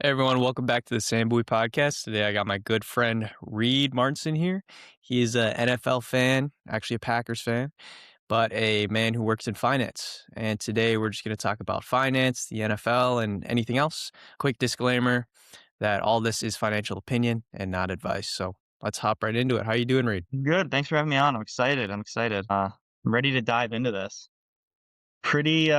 Hey everyone, welcome back to the Samboy podcast. Today I got my good friend Reid Martinson here. He is an NFL fan, actually a Packers fan, but a man who works in finance. And today we're just going to talk about finance, the NFL, and anything else. Quick disclaimer that all this is financial opinion and not advice. So let's hop right into it. How you doing, Reid? Good. Thanks for having me on. I'm excited. I'm ready to dive into this. Pretty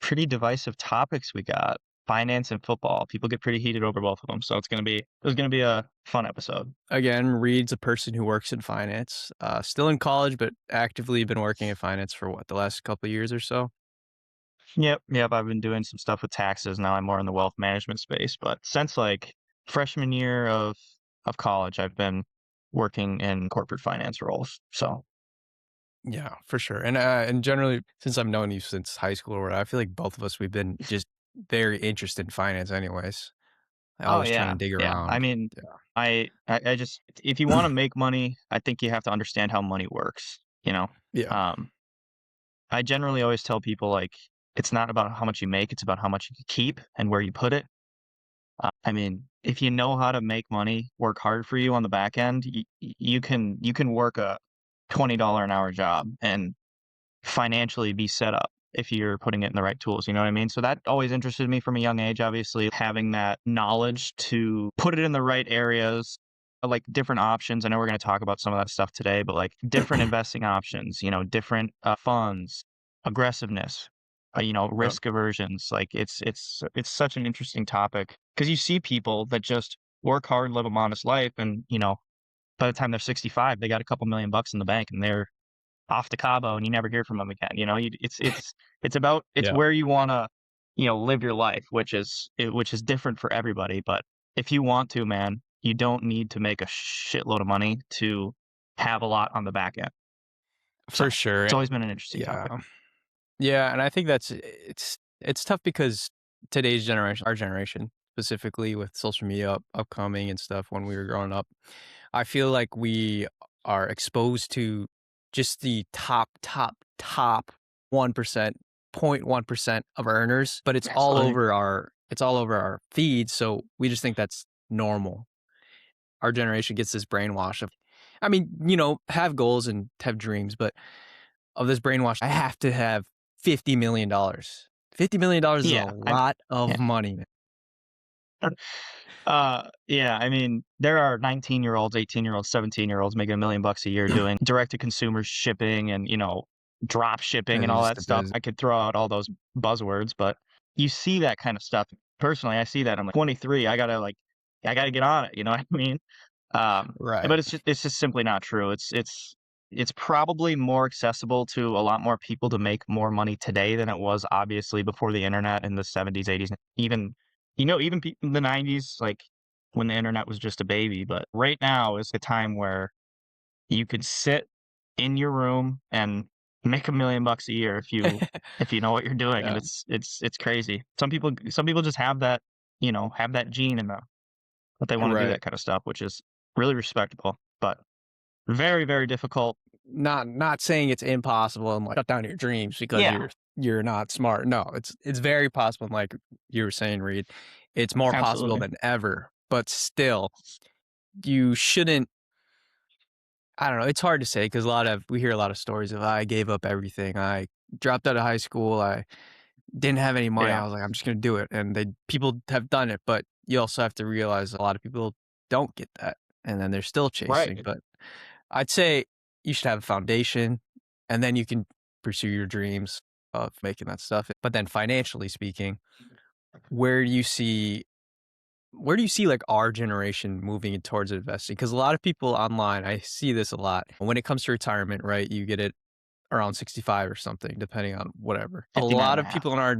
pretty divisive topics we got. Finance and football. People get pretty heated over both of them. So it's gonna be a fun episode. Again, Reid's a person who works in finance, still in college, but actively been working in finance for the last couple of years or so. Yep. I've been doing some stuff with taxes. Now I'm more in the wealth management space. But since like freshman year of college, I've been working in corporate finance roles. So Yeah, for sure. And generally, since I've known you since high school or whatever, I feel like both of us we've been just very interested in finance anyways. I oh always trying to yeah. dig Yeah. I around. mean Yeah. I just if you want to make money, I think you have to understand how money works, you know? Yeah. Um, I generally always tell people like it's not about how much you make, it's about how much you can keep and where you put it. I mean, if you know how to make money work hard for you on the back end, you can work a $20 an hour job and financially be set up if you're putting it in the right tools, you know what I mean? So that always interested me from a young age, obviously, having that knowledge to put it in the right areas, like different options. I know we're going to talk about some of that stuff today, but like different investing options, different funds, aggressiveness, Yeah. risk aversions. Like it's such an interesting topic because you see people that just work hard, live a modest life, and by the time they're 65, they got a couple million bucks in the bank and they're off to Cabo and you never hear from them again. It's Yeah. where you want to, live your life, which is different for everybody. But if you want to, man, you don't need to make a shitload of money to have a lot on the back end. So For sure. it's always been an interesting topic. Yeah. Yeah, and I think it's tough because today's generation, our generation specifically with social media upcoming and stuff when we were growing up, I feel like we are exposed to just the top 1%, 0.1% of earners, but Absolutely. it's all over our feed, so we just think that's normal. Our generation gets this brainwash of I mean, have goals and have dreams, but of this brainwash, I have to have $50 million. $50 million is a Yeah. lot Yeah. of money. Yeah, I mean, there are 19-year-olds, 18-year-olds, 17-year-olds making 1 million bucks a year doing direct to consumer shipping and, drop shipping It and all just that stuff. depends. I could throw out all those buzzwords, but you see that kind of stuff. Personally, I see that. I'm like 23, I gotta get on it, you know what I mean? Right. But it's just simply not true. It's probably more accessible to a lot more people to make more money today than it was obviously before the internet in the 70s, 80s, even in the 90s, like when the internet was just a baby. But right now is the time where you could sit in your room and make 1 million bucks a year if you know what you're doing, and Yeah. it's crazy. Some people just have that gene in them that they want to do Right. that kind of stuff, which is really respectable, but very, very difficult. Not saying it's impossible and like shut down your dreams because Yeah, you're not smart. No, it's very possible. And like you were saying, Reed, it's more possible absolutely. than ever. But still, you shouldn't. I don't know. It's hard to say because we hear a lot of stories of I gave up everything. I dropped out of high school. I didn't have any money. Yeah, I was like, I'm just gonna do it. And people have done it, but you also have to realize a lot of people don't get that, and then they're still chasing. right. But I'd say you should have a foundation, and then you can pursue your dreams of making that stuff. But then financially speaking, where do you see where do you see like our generation moving towards investing? Because a lot of people online, I see this a lot. When it comes to retirement, right? You get it around 65 or something, depending on whatever. A 59 lot and a of half. people in our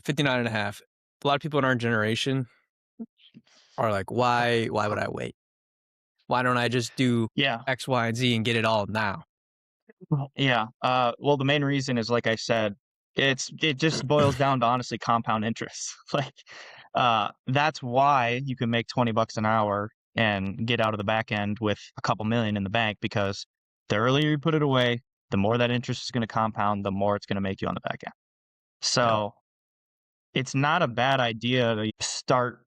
59 and a half, a lot of people in our generation are like, why would I wait? Why don't I just do Yeah. X, Y, and Z and get it all now? Yeah. Well, the main reason is, like I said, it just boils down to honestly compound interest. Like, that's why you can make 20 bucks an hour and get out of the back end with a couple million in the bank because the earlier you put it away, the more that interest is going to compound, the more it's going to make you on the back end. Yeah. So it's not a bad idea to start.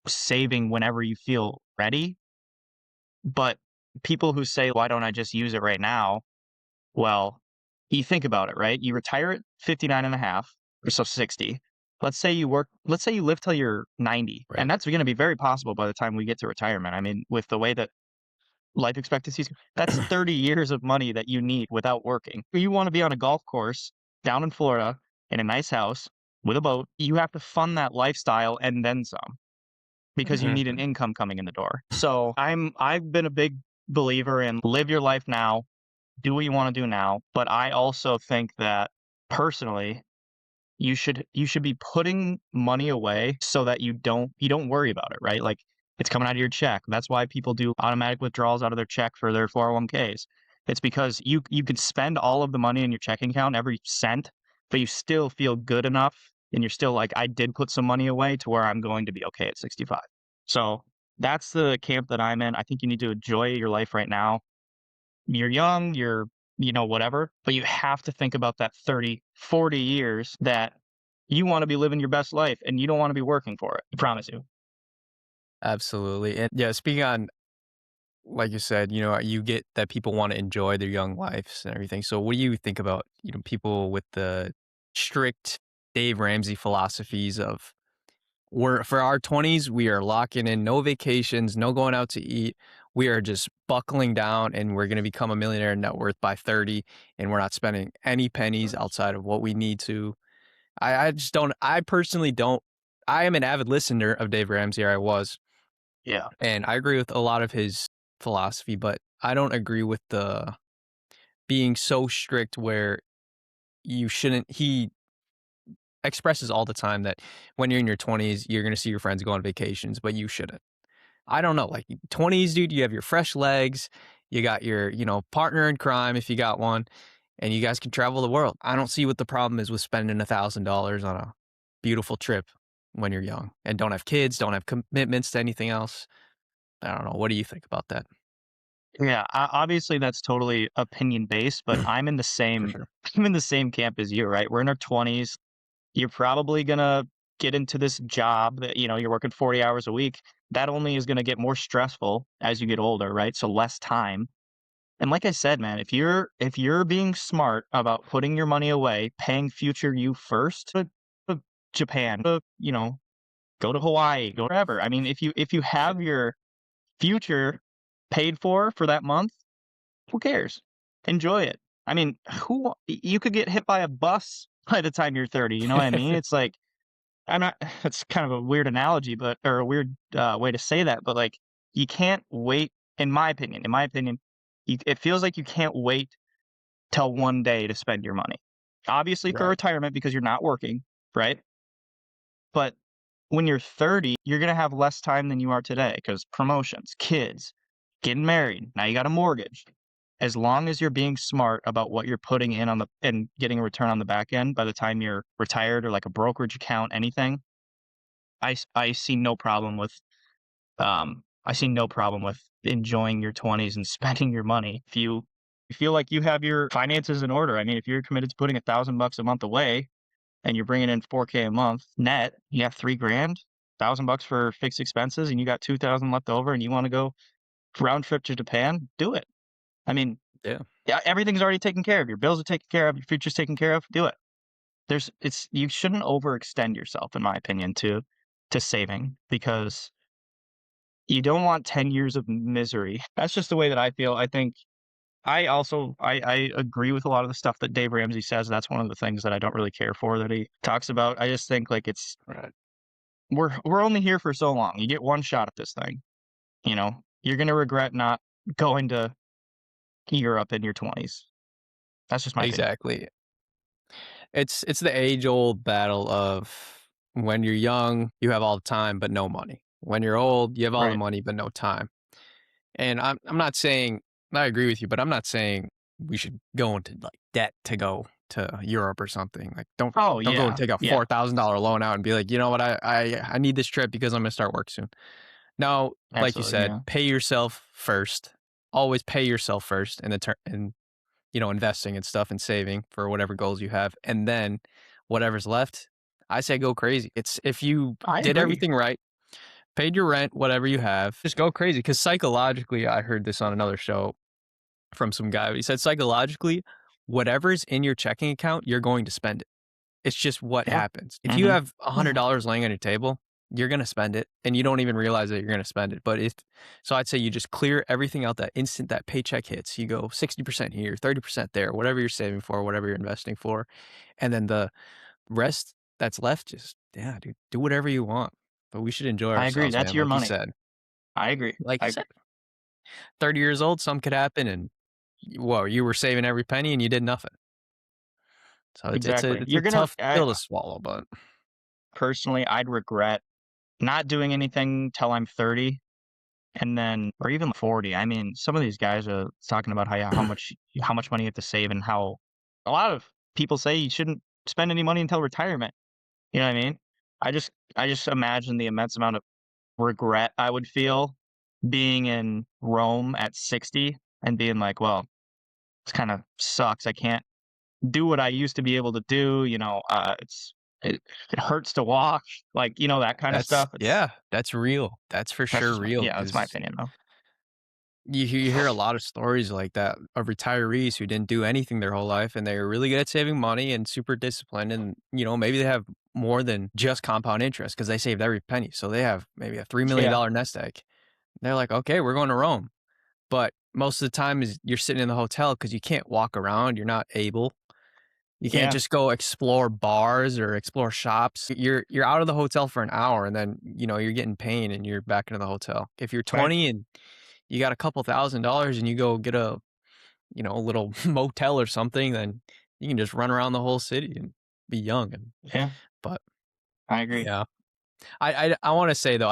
saving whenever you feel ready. But people who say, why don't I just use it right now? Well, you think about it, right? You retire at 59 and a half, or so 60. Let's say you live till you're 90. Right. And that's going to be very possible by the time we get to retirement. I mean, with the way that life expectancies, that's 30 years of money that you need without working. You want to be on a golf course down in Florida in a nice house with a boat. You have to fund that lifestyle and then some because you need an Mhm. income coming in the door. So I've been a big believer in live your life now, do what you want to do now. But I also think that personally, you should be putting money away so that you don't worry about it, right? Like it's coming out of your check. That's why people do automatic withdrawals out of their check for their 401ks. It's because you could spend all of the money in your checking account, every cent, but you still feel good enough and you're still like, I did put some money away to where I'm going to be okay at 65. So that's the camp that I'm in. I think you need to enjoy your life right now. You're young, whatever, but you have to think about that 30, 40 years that you want to be living your best life and you don't want to be working for it. I promise you. Absolutely. And yeah, speaking on, like you said, you get that people want to enjoy their young lives and everything. So what do you think about, people with the strict Dave Ramsey philosophies of we're for our 20s, we are locking in no vacations, no going out to eat. We are just buckling down and we're going to become a millionaire net worth by 30 and we're not spending any pennies outside of what we need to. I just don't I personally don't I am an avid listener of Dave Ramsey, or I was, Yeah. and I agree with a lot of his philosophy, but I don't agree with the being so strict where you shouldn't he expresses all the time that when you're in your 20s, you're going to see your friends go on vacations, but you shouldn't. I don't know, like 20s, dude, you have your fresh legs, you got your, partner in crime if you got one, and you guys can travel the world. I don't see what the problem is with spending $1,000 on a beautiful trip when you're young and don't have kids, don't have commitments to anything else. I don't know. What do you think about that? Yeah. Obviously that's totally opinion based, but For sure. I'm in the same camp as you, right? We're in our 20s. You're probably going to get into this job that, you're working 40 hours a week. That only is going to get more stressful as you get older, right? So less time. And like I said, man, if you're being smart about putting your money away, paying future you first, to Japan, go to Hawaii, go wherever. I mean, if you have your future paid for that month, who cares? Enjoy it. I mean, you could get hit by a bus by the time you're 30. You know what I mean? It's like I'm not. It's kind of a weird analogy, but or a weird way to say that, but like you can't wait. In my opinion, it feels like you can't wait till one day to spend your money. Obviously, for Right. retirement because you're not working, right? But when you're 30, you're gonna have less time than you are today because promotions, kids, getting married. Now you got a mortgage. As long as you're being smart about what you're putting in on the and getting a return on the back end by the time you're retired or like a brokerage account, anything, I see no problem with enjoying your 20s and spending your money. If you feel like you have your finances in order, I mean, if you're committed to putting $1,000 a month away and you're bringing in 4K a month net, you have 3 grand, $1,000 for fixed expenses, and you got 2,000 left over, and you want to go round trip to Japan, do it. I mean, Yeah. yeah, everything's already taken care of. Your bills are taken care of. Your future's taken care of. Do it. You shouldn't overextend yourself, in my opinion, to saving because you don't want 10 years of misery. That's just the way that I feel. I think I agree with a lot of the stuff that Dave Ramsey says. That's one of the things that I don't really care for that he talks about. I just think like Right. we're only here for so long. You get one shot at this thing. You're gonna regret not going to Europe in your 20s. That's just my opinion. Exactly. It's the age old battle of when you're young, you have all the time but no money. When you're old, you have all the Right. money but no time. And I'm not saying I agree with you, but I'm not saying we should go into like debt to go to Europe or something. Like Oh don't go and yeah, take a yeah, $4,000 loan out and be like, you know what, I need this trip because I'm gonna start work soon. No, like you absolutely, said, yeah. pay yourself first. Always pay yourself first in the and investing and stuff and saving for whatever goals you have. And then whatever's left, I say go crazy. It's if you I did agree. everything right, paid your rent, whatever you have, just go crazy. Because psychologically, I heard this on another show from some guy. He said psychologically, whatever's in your checking account, you're going to spend it. It's just what Yeah. happens. If you Mhm. have $100 laying on your table, you're going to spend it and you don't even realize that you're going to spend it. But if so, I'd say you just clear everything out that instant that paycheck hits. You go 60% here, 30% there, whatever you're saving for, whatever you're investing for. And then the rest that's left, just, yeah, dude, do whatever you want. But we should enjoy I agree, ourselves, that's man. your Like you money. said, I agree, like I you agree. said, 30 years old, something could happen. And whoa, you were saving every penny and you did nothing. So Exactly. it's a You're gonna tough pill to swallow, but personally, I'd regret not doing anything till I'm 30 and then or even 40. I mean, some of these guys are talking about how much money you have to save and how a lot of people say you shouldn't spend any money until retirement. You know what I mean? I just imagine the immense amount of regret I would feel being in Rome at 60 and being like, well, this kind of sucks. I can't do what I used to be able to do. It, it hurts to walk, like that kind of that's, stuff. It's yeah, that's real. That's for that's sure just real yeah, that's my because opinion though. you hear a lot of stories like that of retirees who didn't do anything their whole life and they were really good at saving money and super disciplined. And, maybe they have more than just compound interest because they saved every penny. So they have maybe a $3 million Yeah, dollar nest egg. They're like, okay, we're going to Rome. But most of the time is you're sitting in the hotel because you can't walk around. You're not able. You can't yeah, just go explore bars or explore shops. You're out of the hotel for an hour and then, you're getting pain and you're back into the hotel. If you're right, 20 and you got a couple $1,000s and you go get a little motel or something, then you can just run around the whole city and be young. And yeah, but I agree. yeah, I want to say though,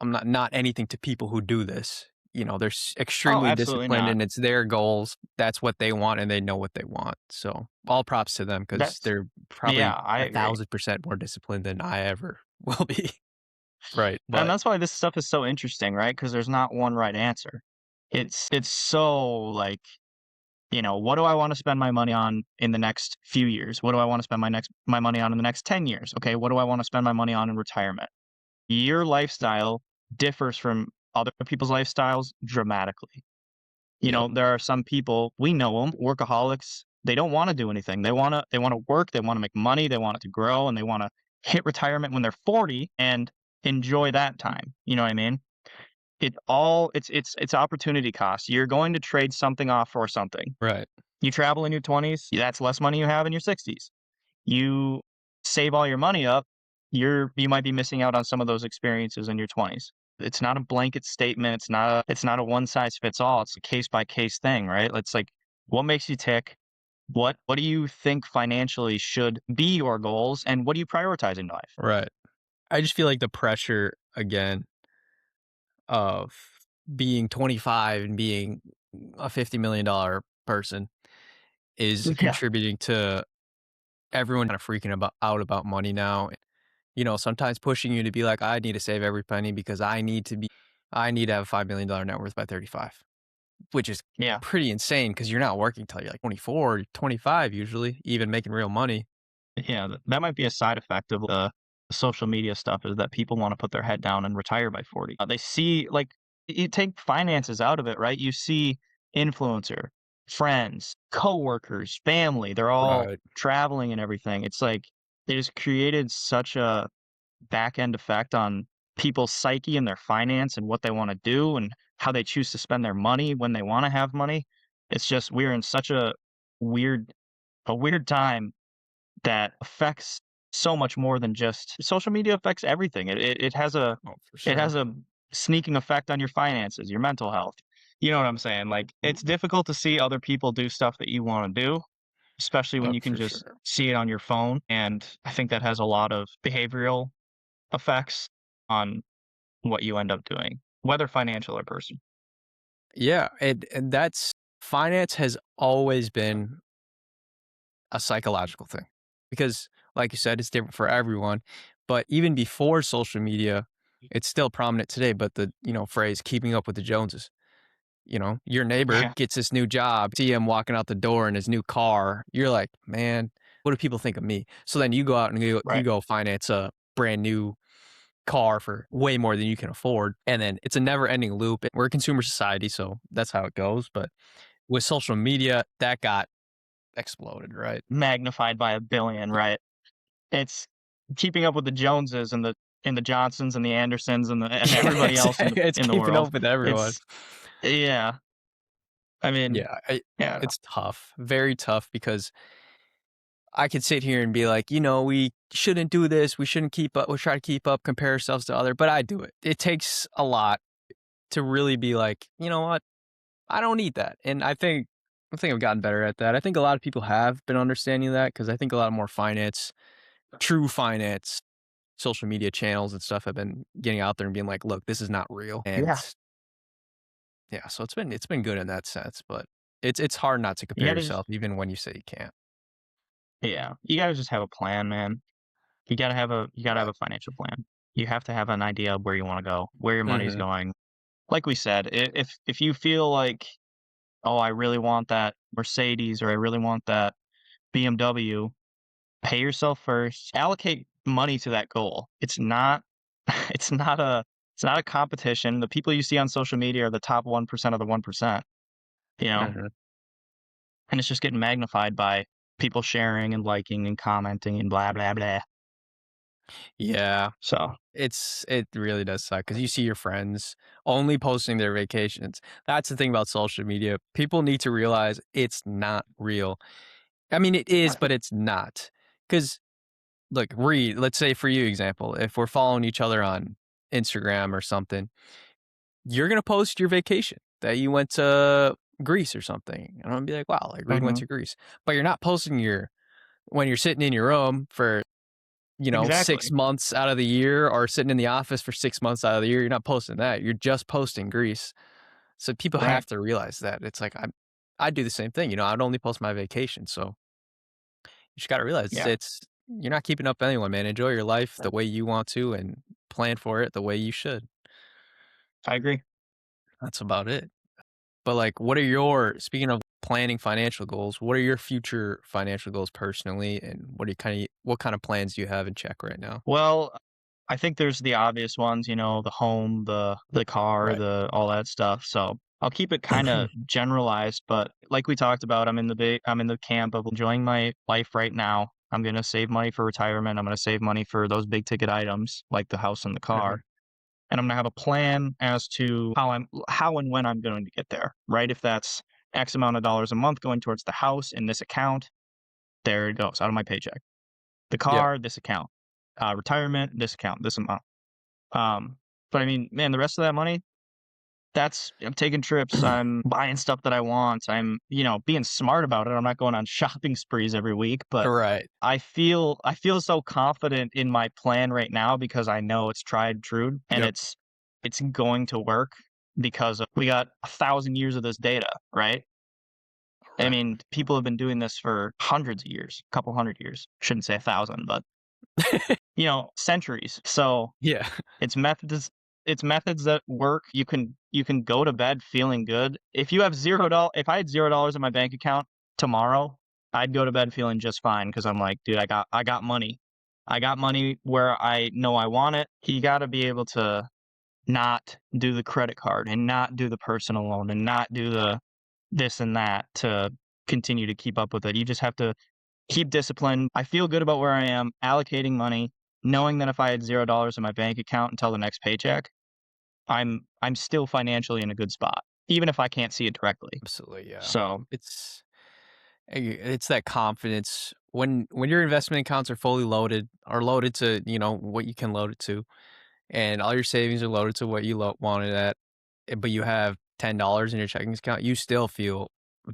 I'm not anything to people who do this. They're Oh, extremely absolutely disciplined not. and it's their goals. That's what they want and they know what they want. So all props to them because That's they're yeah, probably I agree. 1,000% more disciplined than I ever will be. Right. And But that's why this stuff is so interesting, right? Because there's not one right answer. It's so like, what do I want to spend my money on in the next few years? What do I want to spend my money on in the next 10 years? Okay, what do I want to spend my money on in retirement? Your lifestyle differs from other people's lifestyles dramatically. yep. There are some people, we know them, workaholics, they don't wanna do anything. They wanna work, they wanna make money, they want it to grow, and they wanna hit retirement when they're 40 and enjoy that time, you know what I mean? It's opportunity cost. You're going to trade something off for something. Right. You travel in your 20s, that's less money you have in your 60s. You save all your money up, you might be missing out on some of those experiences in your 20s. It's not a blanket statement, it's not a one size fits all, it's a case by case thing, right? It's like, what makes you tick? What do you think financially should be your goals, and what do you prioritize in life? Right. I just feel like the pressure again of being 25 and being a $50 million person is Yeah, contributing to everyone kind of freaking out about money now. Sometimes pushing you to be like, I need to save every penny because I need to have a $5 million net worth by 35, which is yeah. pretty insane because you're not working till you're like 24, 25 usually, even making real money. Yeah, that might be a side effect of the social media stuff is that people wanna put their head down and retire by 40. They see like, you take finances out of it, right? You see influencer, friends, coworkers, family, they're all Right. traveling and everything. It's like, it has created such a back end effect on people's psyche and their finance and what they wanna do and how they choose to spend their money when they wanna have money. It's just we're in such weird a weird time that affects so much more than just social media affects everything. Oh, for It sure. has a sneaking effect on your finances, your mental health. You know what I'm saying? Like it's difficult to see other people do stuff that you want to do, especially when Oh, you can for just sure. see it on your phone. And I think that has a lot of behavioral effects on what you end up doing, whether financial or personal. Yeah. And that's finance has always been a psychological thing because, like you said, it's different for everyone. But even before social media, it's still prominent today. But the phrase "keeping up with the Joneses." Your neighbor Yeah. gets this new job, see him walking out the door in his new car. You're like, man, what do people think of me? So then you go out and you Right. go finance a brand new car for way more than you can afford. And then it's a never ending loop. We're a consumer society, so that's how it goes. But with social media, that got exploded, right? magnified by a billion, right? It's keeping up with the Joneses and the Johnsons and the Andersons and everybody it's, else it's in the keeping world. up with everyone. It's yeah. I mean, Yeah, yeah. it's tough, very tough because I could sit here and be like, we shouldn't do this. We shouldn't keep up. We try to keep up, compare ourselves to other, but I do it. It takes a lot to really be like, you know what? I don't need that. And I think I've gotten better at that. I think a lot of people have been understanding that because I think a lot more true finance, social media channels and stuff have been getting out there and being like, look, this is not real. And Yeah. yeah, so it's been good in that sense, but it's hard not to You compare gotta just yourself even when you say you can't. yeah. You gotta just have a plan, man. You gotta have Right. a financial plan. You have to have an idea of where you wanna go, where your money's Mhm. going. Like we said, if you feel like, "Oh, I really want that Mercedes," or "I really want that BMW," pay yourself first, allocate money to that goal. It's not it's not a it's not a competition. The people you see on social media are the top 1% of the 1%, you know? Mhm. And it's just getting magnified by people sharing and liking and commenting and blah, blah, blah. Yeah. So, It really does suck because you see your friends only posting their vacations. That's the thing about social media. People need to realize it's not real. I mean, it is, but it's not. Because look, Reid, let's say for you example, if we're following each other on Instagram or something, you're gonna post your vacation that you went to Greece or something. And I'm gonna be like, wow, like Reid went mhm. to Greece. But you're not posting your when you're sitting in your room for 6 Exactly. months out of the year or sitting in the office for 6 months out of the year, you're not posting that. You're just posting Greece. So people Right. have to realize that. It's like I do the same thing, I'd only post my vacation. So you just gotta realize Yeah, you're not keeping up with anyone, man. Enjoy your life the way you want to and plan for it the way you should. I agree. That's about it. But like what are your speaking of planning financial goals, what are your future financial goals personally and what kind of plans do you have in check right now? Well, I think there's the obvious ones, the home, the car, Right. the all that stuff. So I'll keep it kind of generalized, but like we talked about, I'm in the camp of enjoying my life right now. I'm gonna save money for retirement. I'm gonna save money for those big ticket items like the house and the car. Mhm. And I'm gonna have a plan as to how and when I'm going to get there, right? If that's X amount of dollars a month going towards the house in this account, there it goes out of my paycheck. The Yeah. car, this account. Retirement, this account, this amount. But I mean, man, the rest of that money, I'm taking trips, I'm buying stuff that I want, I'm, being smart about it. I'm not going on shopping sprees every week, but Right. I feel so confident in my plan right now because I know it's tried and true and Yep. it's going to work because we got 1,000 years of this data, right? I Right. mean, people have been doing this for hundreds of years, a couple hundred years. Shouldn't say 1,000, but centuries. So Yeah. it's methods it's methods that work. You can go to bed feeling good. If I had $0 in my bank account tomorrow, I'd go to bed feeling just fine because I'm like, dude, I got money. I got money where I know I want it. You gotta be able to not do the credit card and not do the personal loan and not do the this and that to continue to keep up with it. You just have to keep discipline. I feel good about where I am allocating money, knowing that if I had $0 in my bank account until the next paycheck, I'm still financially in a good spot, even if I can't see it directly. Absolutely, yeah. So, It's it's that confidence when your investment accounts are fully loaded or loaded to, what you can load it to, and all your savings are loaded to what you wanted at, but you have $10 in your checking account, you still feel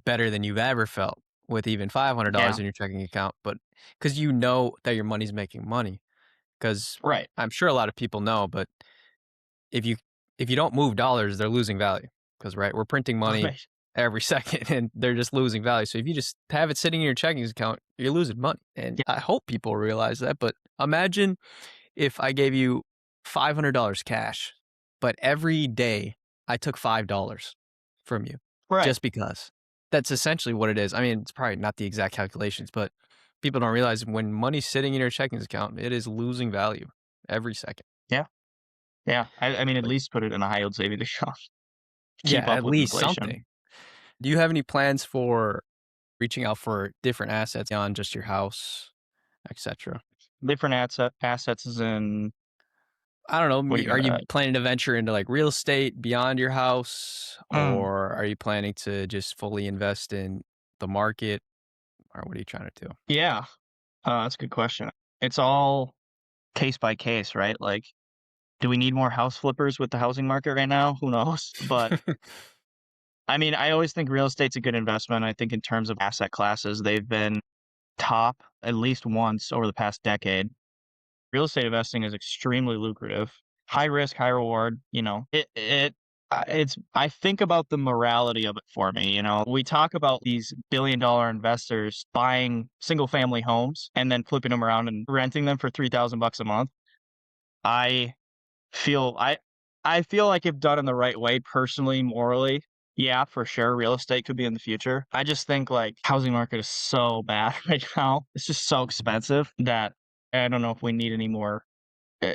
better than you've ever felt with even $500 yeah, in your checking account, but because you know that your money's making money. Because right. I'm sure a lot of people know, but if you if you don't move dollars, they're losing value. Because right, we're printing money Right. every second, and they're just losing value. So if you just have it sitting in your checking account, you're losing money. And Yeah, I hope people realize that. But imagine if I gave you $500 cash, but every day I took $5 from you right. just because. That's essentially what it is. I mean, it's probably not the exact calculations, but people don't realize when money's sitting in your checking account, it is losing value every second. Yeah. Yeah, I mean, at least put it in a high yield savings account. Yeah, Keep up at with least inflation. something. Do you have any plans for reaching out for different assets beyond just your house, etc.? Different assets is in I don't know. what do you Are mean by you that? planning to venture into like real estate beyond your house, Mm, or are you planning to just fully invest in the market, or what are you trying to do? yeah, that's a good question. It's all case by case, right? Like, do we need more house flippers with the housing market right now? Who knows? But I mean, I always think real estate's a good investment. I think in terms of asset classes, they've been top at least once over the past decade. Real estate investing is extremely lucrative. High risk, high reward, you know. It's I think about the morality of it for me, you know. We talk about these billion-dollar investors buying single family homes and then flipping them around and renting them for 3,000 bucks a month. I feel I feel like if done in the right way personally, morally, yeah, for sure, real estate could be in the future. I just think, like, housing market is so bad right now. It's just so expensive that I don't know if we need any more,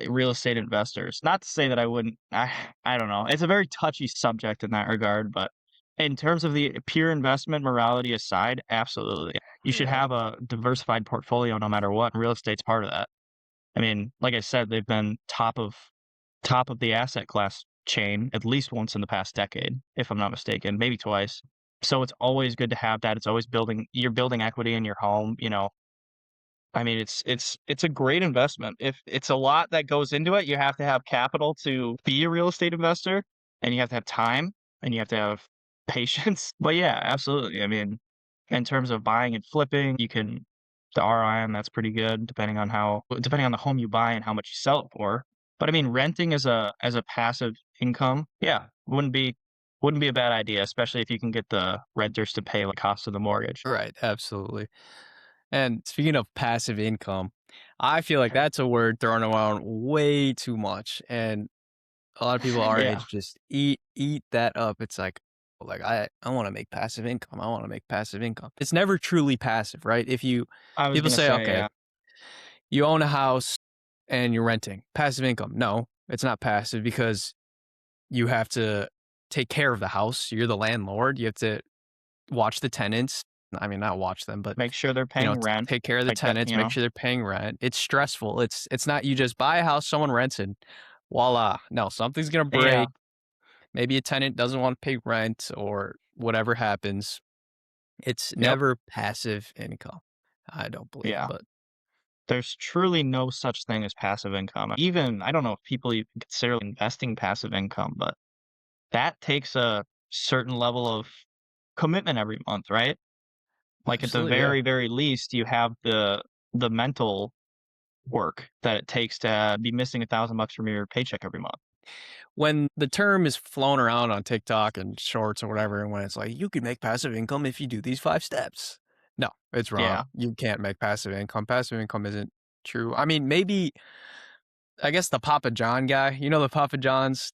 real estate investors. Not to say that I wouldn't I don't know. It's a very touchy subject in that regard, but in terms of the pure investment morality aside, absolutely. You should have a diversified portfolio no matter what, and real estate's part of that. I mean, like I said, they've been top of the asset class chain at least once in the past decade, if I'm not mistaken, maybe twice. So it's always good to have that. It's always you're building equity in your home, you know. I mean, it's a great investment. If it's a lot that goes into it, you have to have capital to be a real estate investor, and you have to have time, and you have to have patience. But yeah, absolutely. I mean, in terms of buying and flipping, you can the ROI on that's pretty good depending on the home you buy and how much you sell it for. But I mean, renting as a passive income, yeah, wouldn't be a bad idea, especially if you can get the renters to pay the cost of the mortgage. Right, absolutely. And speaking of passive income, I feel like that's a word thrown around way too much, and a lot of people our Yeah, age just eat that up. It's like I want to make passive income. I want to make passive income. It's never truly passive, right? If you I was people gonna say, say, okay, yeah, you own a house and you're renting, passive income. No, it's not passive because you have to take care of the house. You're the landlord. You have to watch the tenants. I mean, not watch them, but make sure they're paying rent, take care of the like that, tenants, you make know? sure they're paying rent. It's stressful. It's not you just buy a house, someone rents it, voila. No, something's gonna Yeah, break. Maybe a tenant doesn't want to pay rent or whatever happens. It's yep, never passive income. I don't believe, yeah. but There's truly no such thing as passive income. Even I don't know if people even consider investing passive income, but that takes a certain level of commitment every month, right? Like, at the absolutely, yeah. very, very least, you have the mental work that it takes to be missing 1,000 bucks from your paycheck every month. When the term is flown around on TikTok and shorts or whatever, and when it's like, you can make passive income if you do these 5 steps. No, it's Yeah. wrong. You can't make passive income. Passive income isn't true. I mean, maybe, I guess the Papa John guy, the Papa John's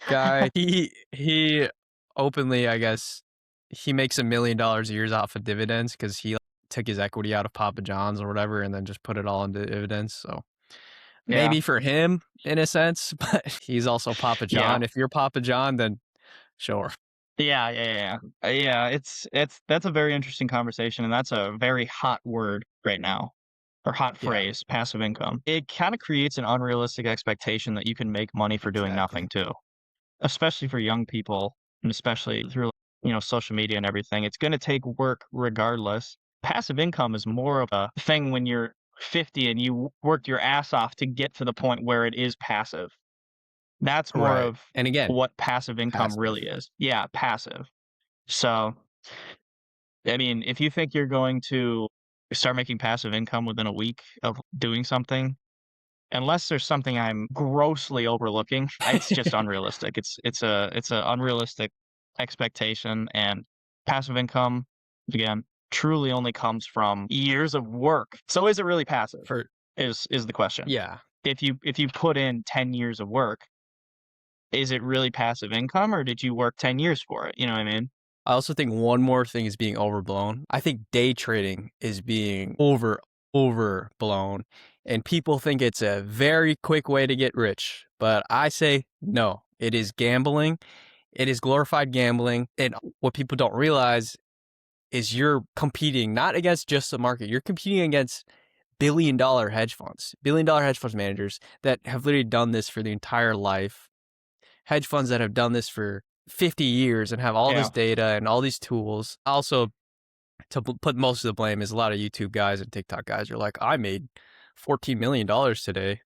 guy, he openly, I guess, he makes $1 million a year off of dividends because he took his equity out of Papa John's or whatever and then just put it all into dividends. So Yeah. maybe for him in a sense, but he's also Papa Yeah. John. If you're Papa John, then sure. Yeah, yeah, yeah, yeah. Yeah, it's that's a very interesting conversation, and that's a very hot word right now, or hot Yeah, phrase, passive income. It kinda creates an unrealistic expectation that you can make money for doing exactly. nothing too, especially for young people, and especially through, social media and everything. It's gonna take work regardless. Passive income is more of a thing when you're 50 and you worked your ass off to get to the point where it is passive. That's more Right. of And again, what passive income passive. really is. Yeah, passive. So, I mean, if you think you're going to start making passive income within a week of doing something, unless there's something I'm grossly overlooking, it's just unrealistic. It's a unrealistic expectation, and passive income, again, truly only comes from years of work. So is it really passive? For Is the question. yeah. If you put in 10 years of work, is it really passive income, or did you work 10 years for it? You know what I mean? I also think one more thing is being overblown. I think day trading is being overblown, and people think it's a very quick way to get rich, But I say no. It is gambling. It is glorified gambling. And what people don't realize is you're competing not against just the market. You're competing against billion-dollar hedge funds, billion-dollar hedge funds managers that have literally done this for the entire life. Hedge funds that have done this for 50 years and have all Yeah. this data and all these tools. Also, to put most of the blame is a lot of YouTube guys and TikTok guys are like, I made $14 million today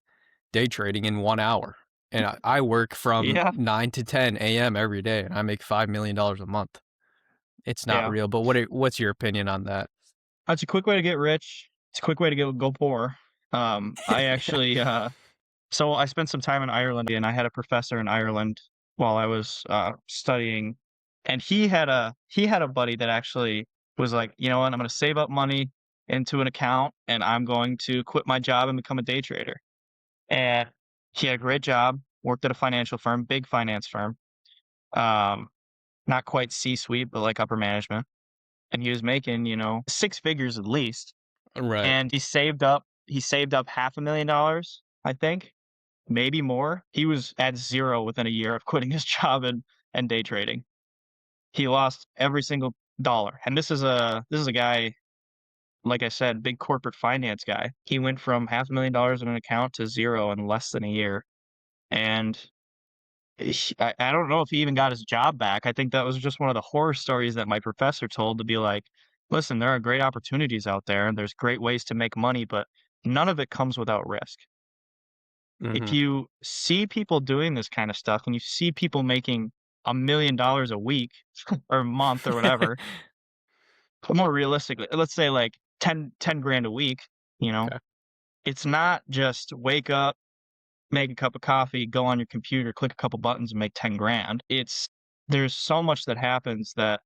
day trading in 1 hour. And I work from Yeah. 9 to 10 a.m. every day and I make $5 million a month. It's not Yeah. real. But what's your opinion on that? That's a quick way to get rich. It's a quick way to go poor. I actually, so I spent some time in Ireland, and I had a professor in Ireland while I was studying, and he had a buddy that actually was like, you know what, I'm going to save up money into an account, and I'm going to quit my job and become a day trader. And he had a great job, worked at a financial firm, big finance firm, um, not quite C-suite, but like upper management, and he was making, six figures at least, Right. and he saved up $500,000, I think, maybe more. He was at 0 within a year of quitting his job and day trading. He lost every single dollar, and this is a guy, like I said, big corporate finance guy. He went from $500,000 in an account to 0 in less than a year, and I don't know if he even got his job back. I think that was just one of the horror stories that my professor told, to be like, "Listen, there are great opportunities out there, and there's great ways to make money, but none of it comes without risk." If Mm-hmm. you see people doing this kind of stuff and you see people making $1 million a week or a month or whatever, but more realistically, let's say like ten grand a week, you know, Okay. it's not just wake up, make a cup of coffee, go on your computer, click a couple buttons and make 10 grand. There's so much that happens that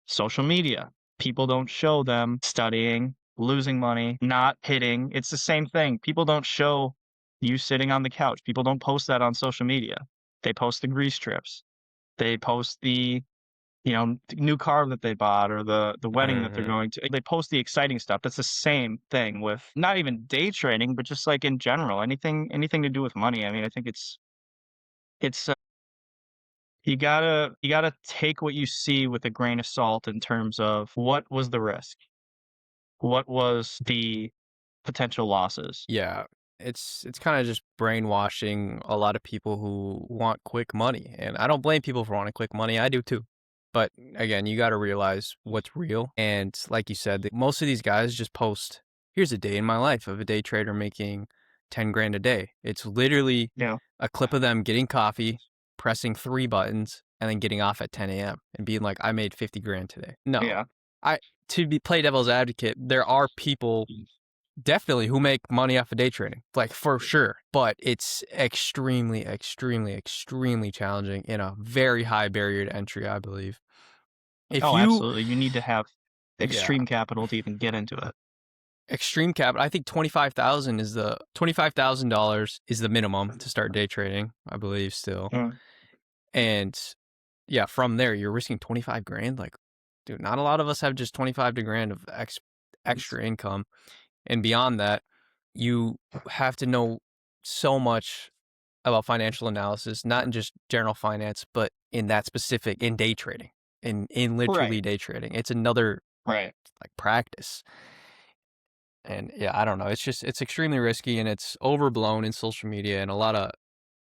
social media, people don't show them studying, losing money, not hitting. It's the same thing. People don't show you sitting on the couch. People don't post that on social media. They post the grease trips. They post the new car that they bought, or the wedding that they're Mm-hmm. going to. They post the exciting stuff. That's the same thing with not even day trading, but just like in general, anything to do with money. I mean, I think it's you gotta take what you see with a grain of salt in terms of what was the risk, what was the potential losses. Yeah, it's kind of just brainwashing a lot of people who want quick money, and I don't blame people for wanting quick money. I do too. But again, you got to realize what's real. And like you said, most of these guys just post, here's a day in my life of a day trader making 10 grand a day. It's literally Yeah, a clip of them getting coffee, pressing 3 buttons, and then getting off at 10 a.m. and being like, I made 50 grand today. No, yeah. I, to be play devil's advocate, there are people definitely who make money off of day trading, like for sure. But it's extremely, extremely, extremely challenging in a very high barrier to entry, I believe. If Oh, you, absolutely. You need to have yeah, extreme capital to even get into it. extreme cap, I think $25,000 is the minimum to start day trading, I believe still. Mm. And yeah, from there you're risking 25 grand. Like, dude, not a lot of us have just 25 to grand of extra income. And beyond that, you have to know so much about financial analysis, not in just general finance, but in that specific, in day trading, in literally Right, day trading. It's another right. like practice. And yeah, I don't know. It's extremely risky and it's overblown in social media. And a lot of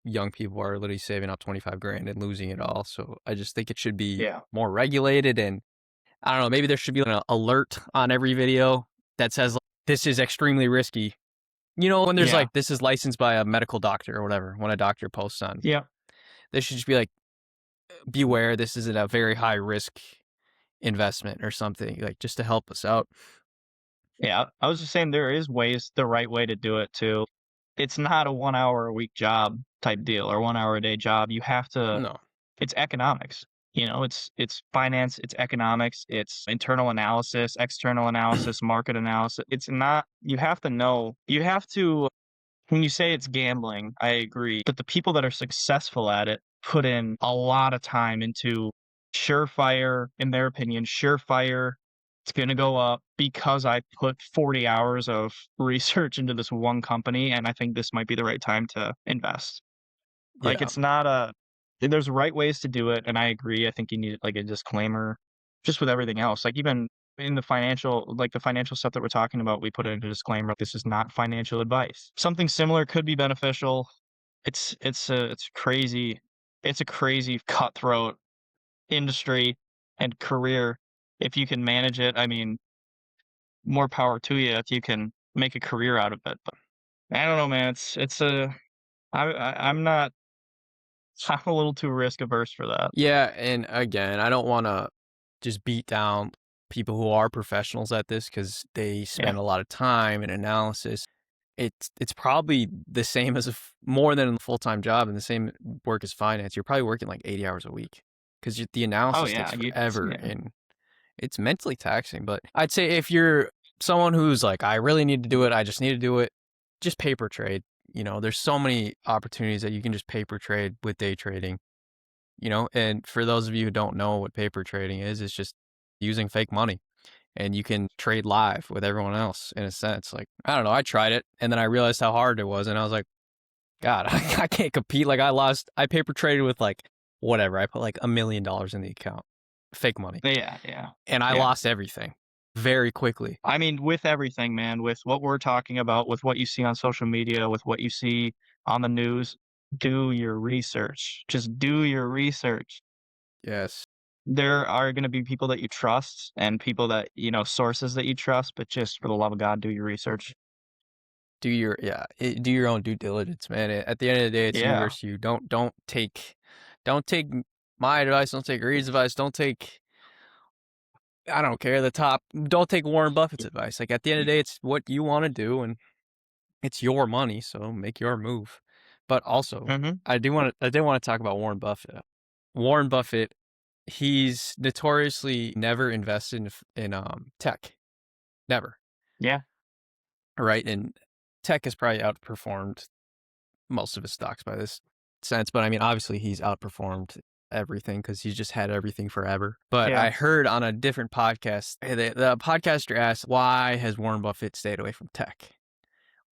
young people are literally saving up 25 grand and losing it all. So I just think it should be Yeah, more regulated. And I don't know, maybe there should be an alert on every video that says, like, this is extremely risky. You know, when there's yeah, like, this is licensed by a medical doctor or whatever, when a doctor posts on, yeah, they should just be like, beware, this isn't a very high risk investment or something, like just to help us out. yeah. I was just saying there is ways, the right way to do it too. It's not a 1 hour a week job type deal or 1 hour a day job. You have to. No. It's economics. It's finance, it's economics, it's internal analysis, external analysis, market analysis. It's not. You have to know. You have to. When you say it's gambling, I agree. But the people that are successful at it put in a lot of time into surefire, in their opinion, surefire. It's going to go up because I put 40 hours of research into this one company, and I think this might be the right time to invest. Like, Yeah. it's not a there's right ways to do it, and I agree. I think you need, like, a disclaimer just with everything else. Like, even in the financial stuff that we're talking about, we put in a disclaimer, "This is not financial advice." Something similar could be beneficial. It's a crazy cutthroat industry and career. If you can manage it, I mean, more power to you if you can make a career out of it, but I don't know, man. It's a I'm not I'm a little too risk averse for that. Yeah, and again, I don't want to just beat down people who are professionals at this because they Yeah. spend a lot of time and analysis. It's probably the same as more than a full-time job and the same work as finance. You're probably working like 80 hours a week because the Oh, analysis takes yeah, you it's forever yeah. and it's mentally taxing. But I'd say if you're someone who's like, I really need to do it, I just need to do it, just paper trade. There's so many opportunities that you can just paper trade with day trading. And for those of you who don't know what paper trading is, it's just using fake money and you can trade live with everyone else in a sense. Like, I don't know, I tried it and then I realized how hard it was and I was like, God, I can't compete. Like I paper traded with like whatever. I put like $1 million in the account, fake money, Yeah, yeah, and I yeah. lost everything very quickly. I mean, with everything, man, with what we're talking about, with what you see on social media, with what you see on the news, do your research. Just do your research. Yes. There are gonna be people that you trust and people that sources that you trust, but just for the love of God, do your research. Do your own due diligence, man. At the end of the day, it's you Yeah. versus you. Don't take my advice. Don't take Reid's advice. Don't take I don't care the top. Don't take Warren Buffett's advice. Like at the end of the day, it's what you want to do, and it's your money, so make your move. But also, Mhm. I did want to talk about Warren Buffett. Warren Buffett, he's notoriously never invested in tech, never, Yeah. right? And tech has probably outperformed most of his stocks by this sense. But I mean, obviously, he's outperformed everything because he's just had everything forever. But Yeah. I heard on a different podcast, the podcaster asked, why has Warren Buffett stayed away from tech?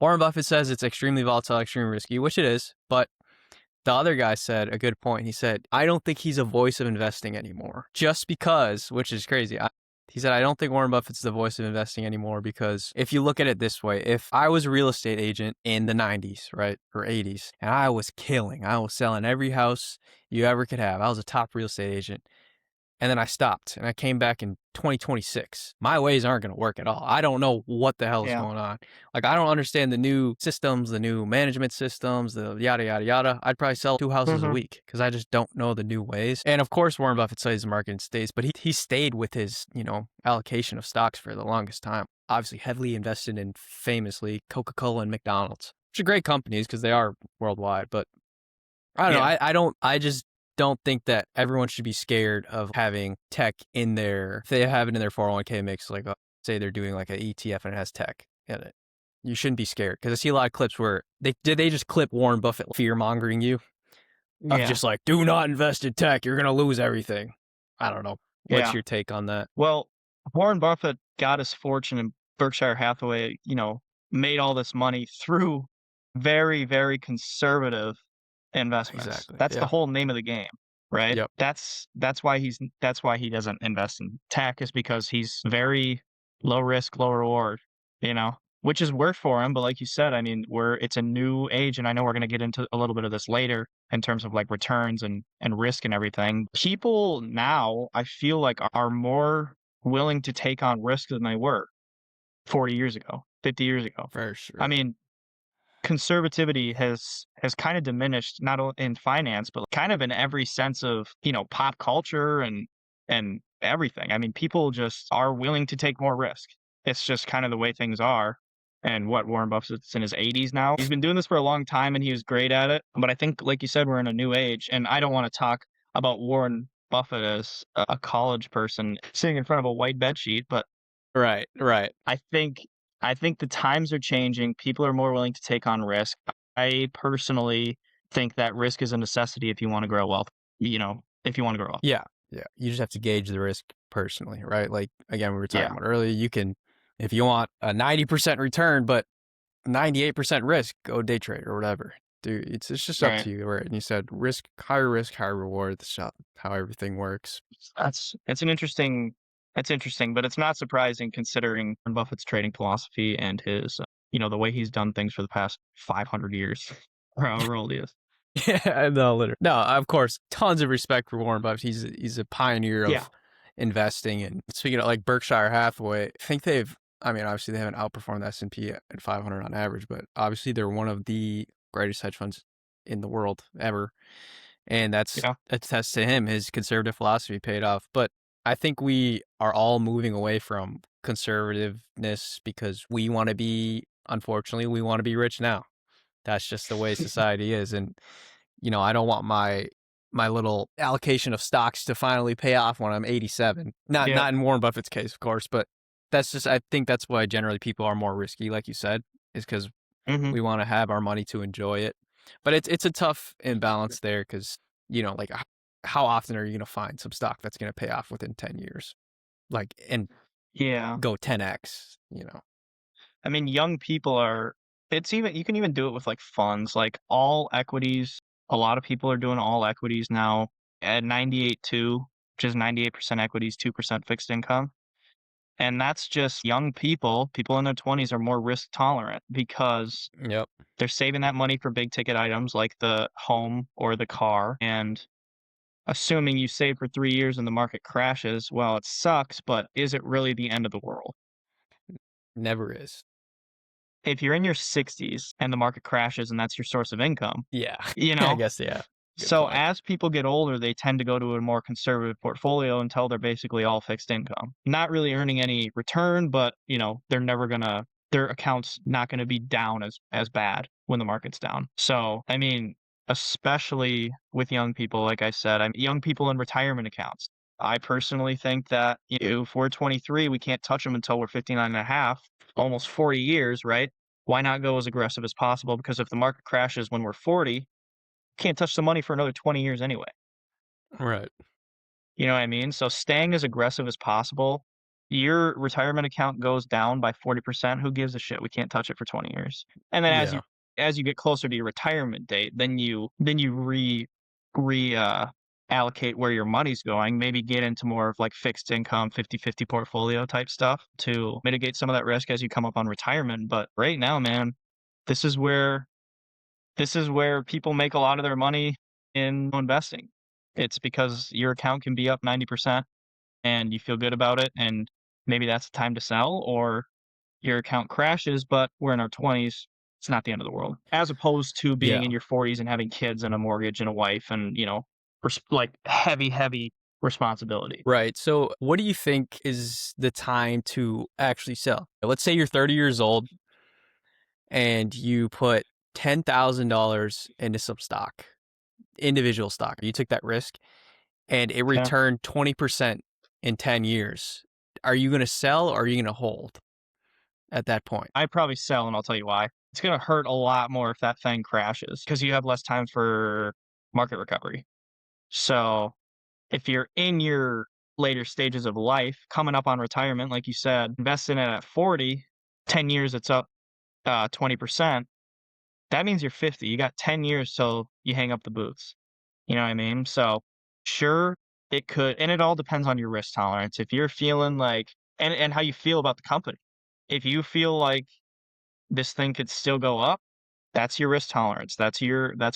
Warren Buffett says it's extremely volatile, extremely risky, which it is. But the other guy said a good point. He said, I don't think he's a voice of investing anymore. Just because, which is crazy. He said, I don't think Warren Buffett's the voice of investing anymore because if you look at it this way, if I was a real estate agent in the 90s, right, or 80s, and I was selling every house you ever could have, I was a top real estate agent, and then I stopped and I came back in 2026. My ways aren't going to work at all. I don't know what the hell is Yeah. going on. Like, I don't understand the new systems, the new management systems, the yada, yada, yada. I'd probably sell 2 houses a Mhm. week because I just don't know the new ways. And of course, Warren Buffett studies the market and stays, but he stayed with his, allocation of stocks for the longest time. Obviously, heavily invested in famously Coca-Cola and McDonald's, which are great companies because they are worldwide, but I don't know. Yeah. I just don't think that everyone should be scared of having tech in if they have it in their 401k mix, like say they're doing like an ETF and it has tech in it. You shouldn't be scared because I see a lot of clips where they just clip Warren Buffett fear mongering you of Yeah. just like, do not invest in tech. You're going to lose everything. I don't know. What's Yeah. your take on that? Well, Warren Buffett got his fortune in Berkshire Hathaway, made all this money through very, very conservative investments. Exactly. That's the Yeah. whole name of the game, right? Yep. That's why he doesn't invest in tech is because he's very low risk, low reward, which has worked for him. But like you said, I mean, it's a new age, and I know we're gonna get into a little bit of this later in terms of like returns and risk and everything. People now, I feel like, are more willing to take on risk than they were 40 years ago, 50 years ago. For I sure. mean, conservativity has kind of diminished not only in finance but kind of in every sense of pop culture and everything. I mean, people just are willing to take more risk. It's just kind of the way things are. And what, Warren Buffett's in his 80s now, he's been doing this for a long time and he was great at it, but I think, like you said, we're in a new age, and I don't want to talk about Warren Buffett as a college person sitting in front of a white bed sheet, but Right. Right. I think I think the times are changing. People are more willing to take on risk. I personally think that risk is a necessity if you want to grow wealth. If you want to grow up. Yeah, yeah. You just have to gauge the risk personally, right? Like again, we were talking Yeah. about earlier. You can, if you want a 90% return, but 98% risk, go day trade or whatever. dude, it's just up Right. to you, right? And you said risk, higher reward. That's how everything works. It's an interesting it's interesting, but it's not surprising considering Warren Buffett's trading philosophy and his, the way he's done things for the past 500 years, or however old he is. Yeah, no, literally. No, of course, tons of respect for Warren Buffett. He's a pioneer Yeah, of investing. And speaking of like Berkshire Hathaway, I think they've. I mean, obviously they haven't outperformed the S&P at 500 on average, but obviously they're one of the greatest hedge funds in the world ever. And that's yeah, a test to him. His conservative philosophy paid off. But I think we are all moving away from conservativeness because unfortunately, we want to be rich now. That's just the way society is. And, I don't want my little allocation of stocks to finally pay off when I'm 87. yeah, Not in Warren Buffett's case, of course, but I think that's why generally people are more risky, like you said, is because mhm, we want to have our money to enjoy it. But it's a tough imbalance there because, like how often are you going to find some stock that's going to pay off within 10 years? Like, and yeah. go 10x. I mean, young people are it's even you can even do it with, like, funds, like, all equities. A lot of people are doing all equities now at 98.2, which is 98% equities, 2% fixed income. And that's just young people in their 20s are more risk tolerant because Yep. they're saving that money for big ticket items like the home or the car. And assuming you save for 3 years and the market crashes, well, it sucks, but is it really the end of the world? Never is. If you're in your 60s and the market crashes and that's your source of income, Yeah. you I know, guess, yeah. Good so point. as people get older, they tend to go to a more conservative portfolio until they're basically all fixed income. Not really earning any return, but they're never gonna their account's not gonna be down as bad when the market's down. So, I mean, especially with young people, like I said, young people in retirement accounts. I personally think that if we're 23, we can't touch them until we're 59 and a half, almost 40 years, right? Why not go as aggressive as possible? Because if the market crashes when we're 40, can't touch the money for another 20 years anyway. Right. You know what I mean? So staying as aggressive as possible, your retirement account goes down by 40%. Who gives a shit? We can't touch it for 20 years. And then Yeah. as you get closer to your retirement date, then you allocate where your money's going, maybe get into more of like fixed income 50-50 portfolio type stuff to mitigate some of that risk as you come up on retirement. But right now, man, this is where this is where people make a lot of their money in investing. It's because your account can be up 90% and you feel good about it, and maybe that's the time to sell, or your account crashes, but we're in our 20s, it's not the end of the world. As opposed to being Yeah. in your 40s and having kids and a mortgage and a wife and, like heavy, heavy responsibility. Right. So, what do you think is the time to actually sell? Let's say you're 30 years old and you put $10,000 into some stock, individual stock. You took that risk and it Okay. returned 20% in 10 years. Are you going to sell or are you going to hold at that point? I'd probably sell, and I'll tell you why. It's going to hurt a lot more if that thing crashes because you have less time for market recovery. So if you're in your later stages of life, coming up on retirement, like you said, invest in it at 40, 10 years, it's up 20%. That means you're 50. You got 10 years till you hang up the boots. You know what I mean? So, sure, it could, and it all depends on your risk tolerance. If you're feeling like, and how you feel about the company. If you feel like this thing could still go up, that's your risk tolerance. That's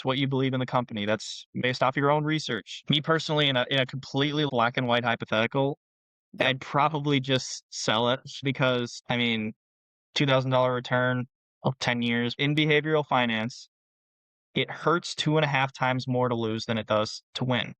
what you believe in the company. That's based off your own research. Me personally, in a completely black and white hypothetical, Yep. I'd probably just sell it because I mean, $2,000 return of 10 years in behavioral finance, it hurts 2.5 times more to lose than it does to win.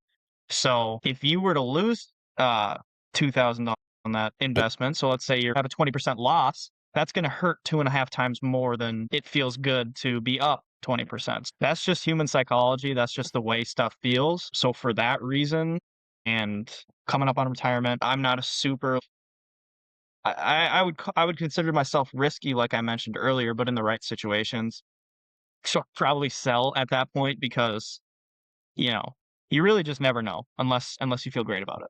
So if you were to lose $2,000 on that investment, so let's say you have a 20% loss, that's going to hurt 2.5 times more than it feels good to be up 20%. That's just human psychology. That's just the way stuff feels. So for that reason, and coming up on retirement, I'm not a super. I would consider myself risky, like I mentioned earlier, but in the right situations, so probably sell at that point because you know you really just never know unless you feel great about it.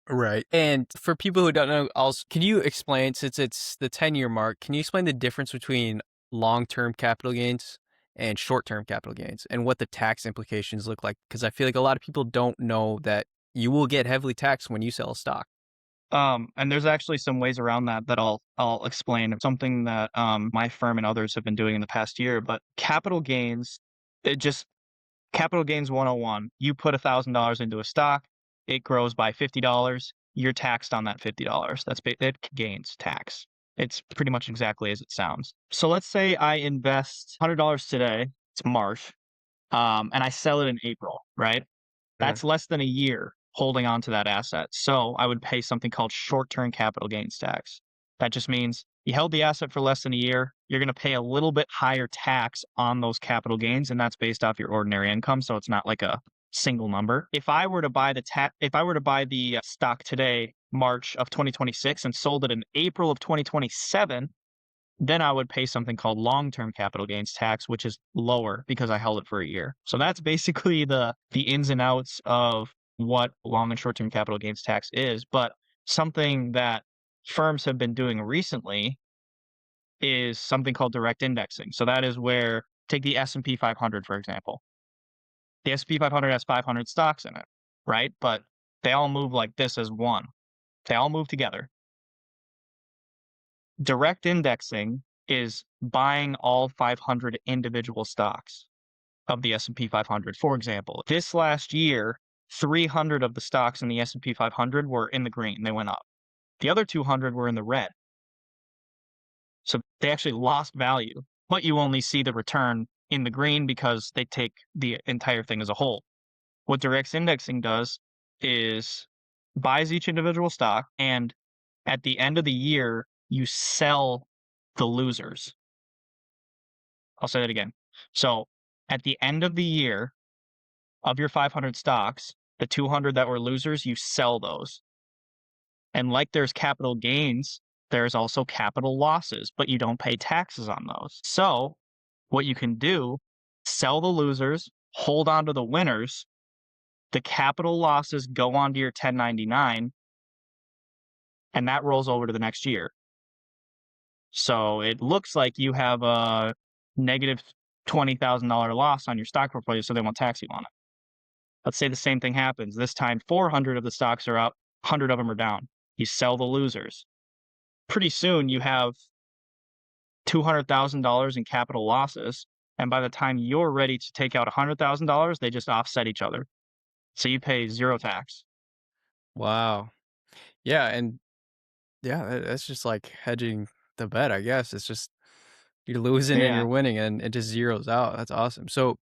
Right. And for people who don't know, also, can you explain, since it's the 10-year mark, can you explain the difference between long term capital gains and short-term capital gains and what the tax implications look like? Because I feel like a lot of people don't know that you will get heavily taxed when you sell a stock. And there's actually some ways around that that I'll explain. Something that my firm and others have been doing in the past year. But capital gains, it just capital gains 101. You put $1,000 into a stock, it grows by $50. You're taxed on that $50. It gains tax. It's pretty much exactly as it sounds. So let's say I invest $100 today. It's March, and I sell it in April, right? Mm. That's less than a year holding on to that asset. So I would pay something called short-term capital gains tax. That just means you held the asset for less than a year, you're going to pay a little bit higher tax on those capital gains, and that's based off your ordinary income, so it's not like a single number. If I were to buy the stock today, March of 2026, and sold it in April of 2027, then I would pay something called long-term capital gains tax, which is lower because I held it for a year. So that's basically the ins and outs of what long and short-term capital gains tax is. But something that firms have been doing recently is something called direct indexing. So that is where take the S&P 500 for example. The S&P 500 has 500 stocks in it, right? But they all move like this as one. They all move together. Direct indexing is buying all 500 individual stocks of the S&P 500. For example, this last year, 300 of the stocks in the S&P 500 were in the green. They went up. The other 200 were in the red. So they actually lost value, but you only see the return in the green because they take the entire thing as a whole. What direct indexing does is buys each individual stock, and at the end of the year, you sell the losers. I'll say that again. So at the end of the year of your 500 stocks, the 200 that were losers, you sell those. And like there's capital gains, there's also capital losses, but you don't pay taxes on those. So what you can do, sell the losers, hold on to the winners, the capital losses go onto your 1099, and that rolls over to the next year. So it looks like you have a negative $20,000 loss on your stock portfolio, so they won't tax you on it. Let's say the same thing happens. This time, 400 of the stocks are up, 100 of them are down. You sell the losers. Pretty soon, you have $200,000 in capital losses. And by the time you're ready to take out $100,000, they just offset each other. So you pay zero tax. Wow. Yeah, and yeah, that's just like hedging the bet, I guess. It's just you're losing and Yeah. you're winning, and it just zeroes out. That's awesome. So,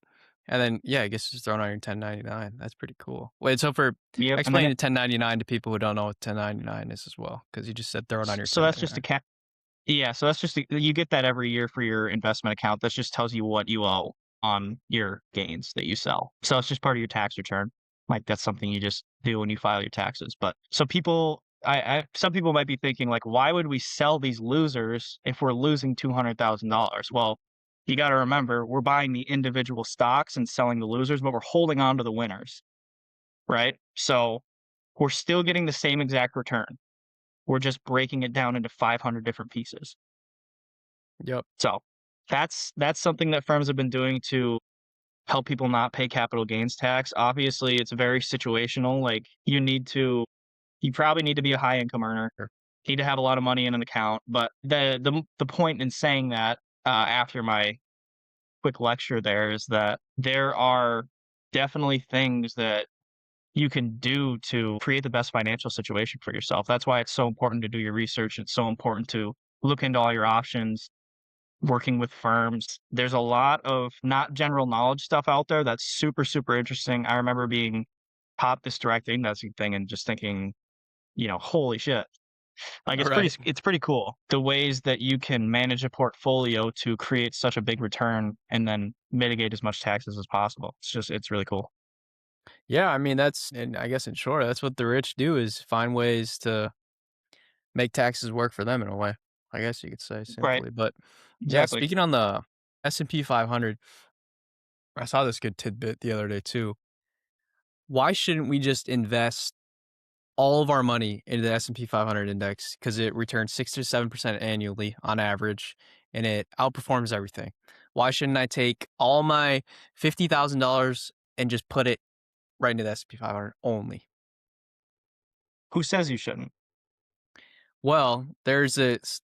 and then yeah, I guess just throwing on your 1099. That's pretty cool. Wait, so for Yep. And then explaining 1099 to people who don't know what 1099 is as well, because you just said throw it on your so that's just a 1099. cap. Yeah, so that's just you get that every year for your investment account. That just tells you what you owe on your gains that you sell. So it's just part of your tax return. Like that's something you just do when you file your taxes. But so people, some people might be thinking like, why would we sell these losers if we're losing $200,000? Well, you got to remember we're buying the individual stocks and selling the losers, but we're holding on to the winners, right? So we're still getting the same exact return. We're just breaking it down into 500 different pieces. Yep. So that's something that firms have been doing to help people not pay capital gains tax. Obviously, it's very situational. Like you probably need to be a high income earner. Sure. You need to have a lot of money in an account. But the point in saying that after my quick lecture there is that there are definitely things that you can do to create the best financial situation for yourself. That's why it's so important to do your research. It's so important to look into all your options, working with firms. There's a lot of not general knowledge stuff out there that's super, super interesting. I remember being taught this direct indexing thing and just thinking, holy shit. Like All right. it's pretty cool the ways that you can manage a portfolio to create such a big return and then mitigate as much taxes as possible. It's really cool. Yeah, I mean that's, and I guess in short, that's what the rich do is find ways to make taxes work for them in a way. I guess you could say Right. simply. But yeah, Exactly. speaking on the S&P 500, I saw this good tidbit the other day too. Why shouldn't we just invest all of our money into the S&P 500 index because it returns 6 to 7% annually on average, and it outperforms everything. Why shouldn't I take all my $50,000 and just put it right into the S&P 500 only? Who says you shouldn't? Well, it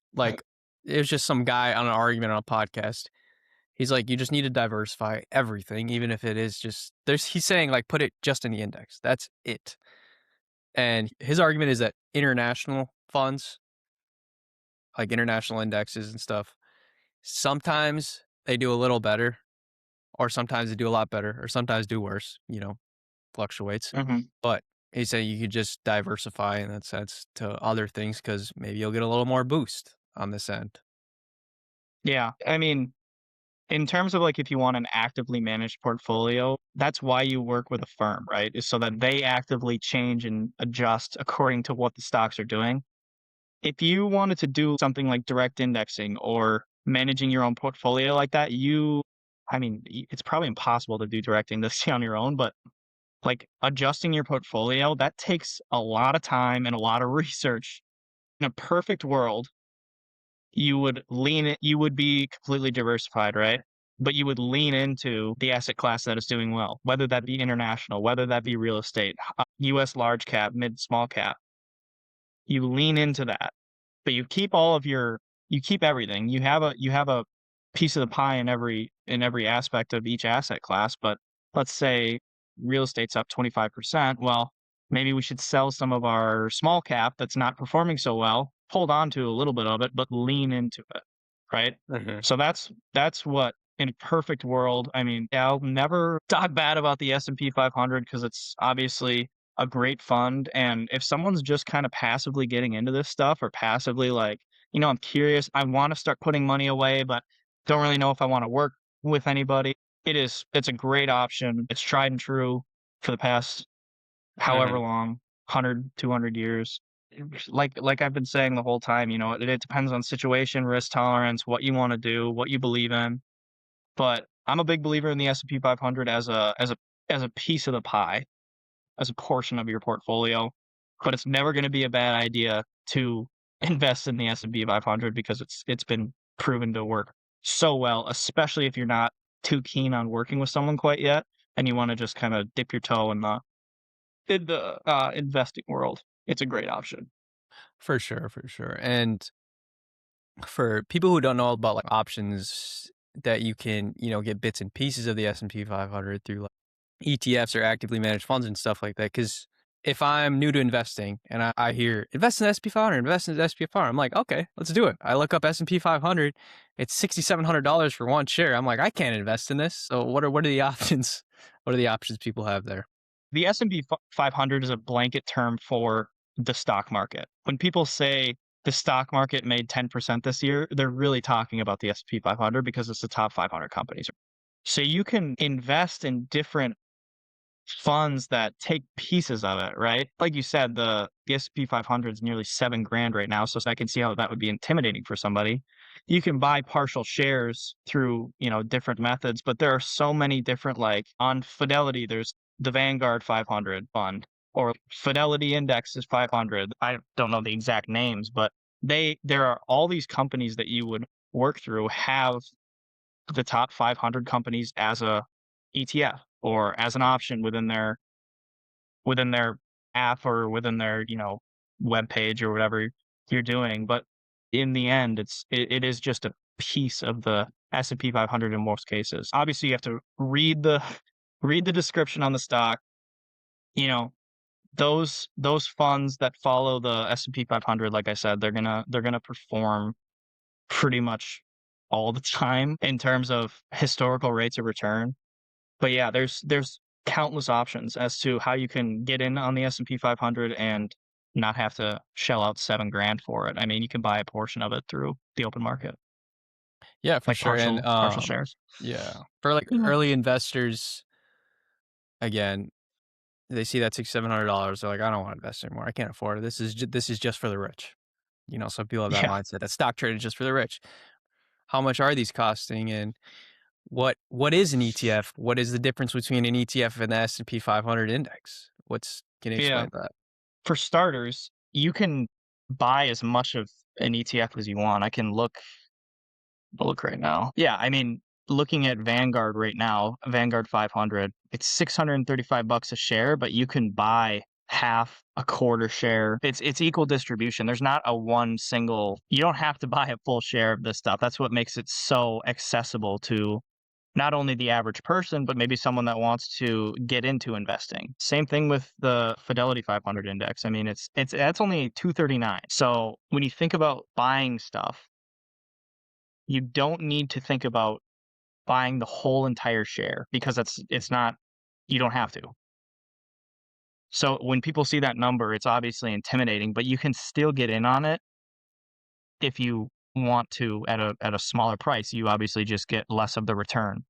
was just some guy on an argument on a podcast. He's like, you just need to diversify everything, even if it is just he's saying like put it just in the index. That's it. And his argument is that international funds, like international indexes and stuff, sometimes they do a little better, or sometimes they do a lot better, or sometimes do worse, fluctuates. Mhm. But he said you could just diversify in that sense to other things because maybe you'll get a little more boost on this end. Yeah. I mean, in terms of, like, if you want an actively managed portfolio, that's why you work with a firm, right? Is so that they actively change and adjust according to what the stocks are doing. If you wanted to do something like direct indexing or managing your own portfolio like that, I mean, it's probably impossible to do direct indexing on your own, but like adjusting your portfolio, that takes a lot of time and a lot of research. In a perfect world, you would be completely diversified, right? But you would lean into the asset class that is doing well, whether that be international, whether that be real estate, US large cap, mid small cap. You lean into that, but you keep everything. You have a piece of the pie in every aspect of each asset class, but let's say real estate's up 25%, well, maybe we should sell some of our small cap that's not performing so well, hold on to a little bit of it, but lean into it, right? Mhm. So that's what in a perfect world, I mean, yeah, I'll never talk bad about the S&P 500 because it's obviously a great fund, and if someone's just kind of passively getting into this stuff or passively like, I'm curious, I want to start putting money away, but don't really know if I want to work with anybody. It's a great option. It's tried and true for the past however Mhm. long, 100, 200 years. Like I've been saying the whole time, it depends on situation, risk tolerance, what you want to do, what you believe in. But I'm a big believer in the S&P 500 as a piece of the pie, as a portion of your portfolio, but it's never gonna be a bad idea to invest in the S&P 500 because it's been proven to work so well, especially if you're not too keen on working with someone quite yet, and you wanna just kinda dip your toe in the, investing world. It's a great option. For sure, for sure. And for people who don't know about like options that you can, get bits and pieces of the S&P 500 through like ETFs or actively managed funds and stuff like that. Because if I'm new to investing and I hear invest in the S&P 500, invest in the S&P 500, I'm like, okay, let's do it. I look up S&P 500, it's $6,700 for one share. I'm like, I can't invest in this. So what are the options? What are the options people have there? The S&P 500 is a blanket term for the stock market. When people say the stock market made 10% this year, they're really talking about the S&P 500 because it's the top 500 companies. So you can invest in different funds that take pieces of it, right? Like you said, the S&P 500 is nearly 7 grand right now, so I can see how that would be intimidating for somebody. You can buy partial shares through, different methods, but there are so many different like on Fidelity, there's the Vanguard 500 fund or Fidelity Index is 500. I don't know the exact names, but there are all these companies that you would work through have the top 500 companies as a ETF or as an option within their app or within their, web page or whatever you're doing. But in the end, it is just a piece of the S&P 500 in most cases. Obviously, you have to read the read the description on the stock. You know, those funds that follow the S&P 500, like I said, they're gonna perform pretty much all the time in terms of historical rates of return. But yeah, there's countless options as to how you can get in on the S&P 500 and not have to shell out 7 grand for it. I mean, you can buy a portion of it through the open market, Yeah, for like sure. And partial shares. yeah, for like Yeah. early investors, again, they see that $600-700. They're like, I don't want to invest anymore. I can't afford it. This is just for the rich. Some people have that Yeah. mindset that stock trading is just for the rich. How much are these costing, and what is an ETF? What is the difference between an ETF and the S&P 500 index? Can you Yeah. explain that? For starters, you can buy as much of an ETF as you want. I can look I'll look right now. Yeah, I mean, looking at Vanguard right now, Vanguard 500, it's 635 bucks a share, but you can buy half, a quarter share. It's equal distribution. There's not a one single. You don't have to buy a full share of this stuff. That's what makes it so accessible to not only the average person, but maybe someone that wants to get into investing. Same thing with the Fidelity 500 index. I mean, it's that's only 239. So when you think about buying stuff, you don't need to think about buying the whole entire share because it's not, you don't have to. So when people see that number, it's obviously intimidating, but you can still get in on it if you want to at a smaller price. You obviously just get less of the return,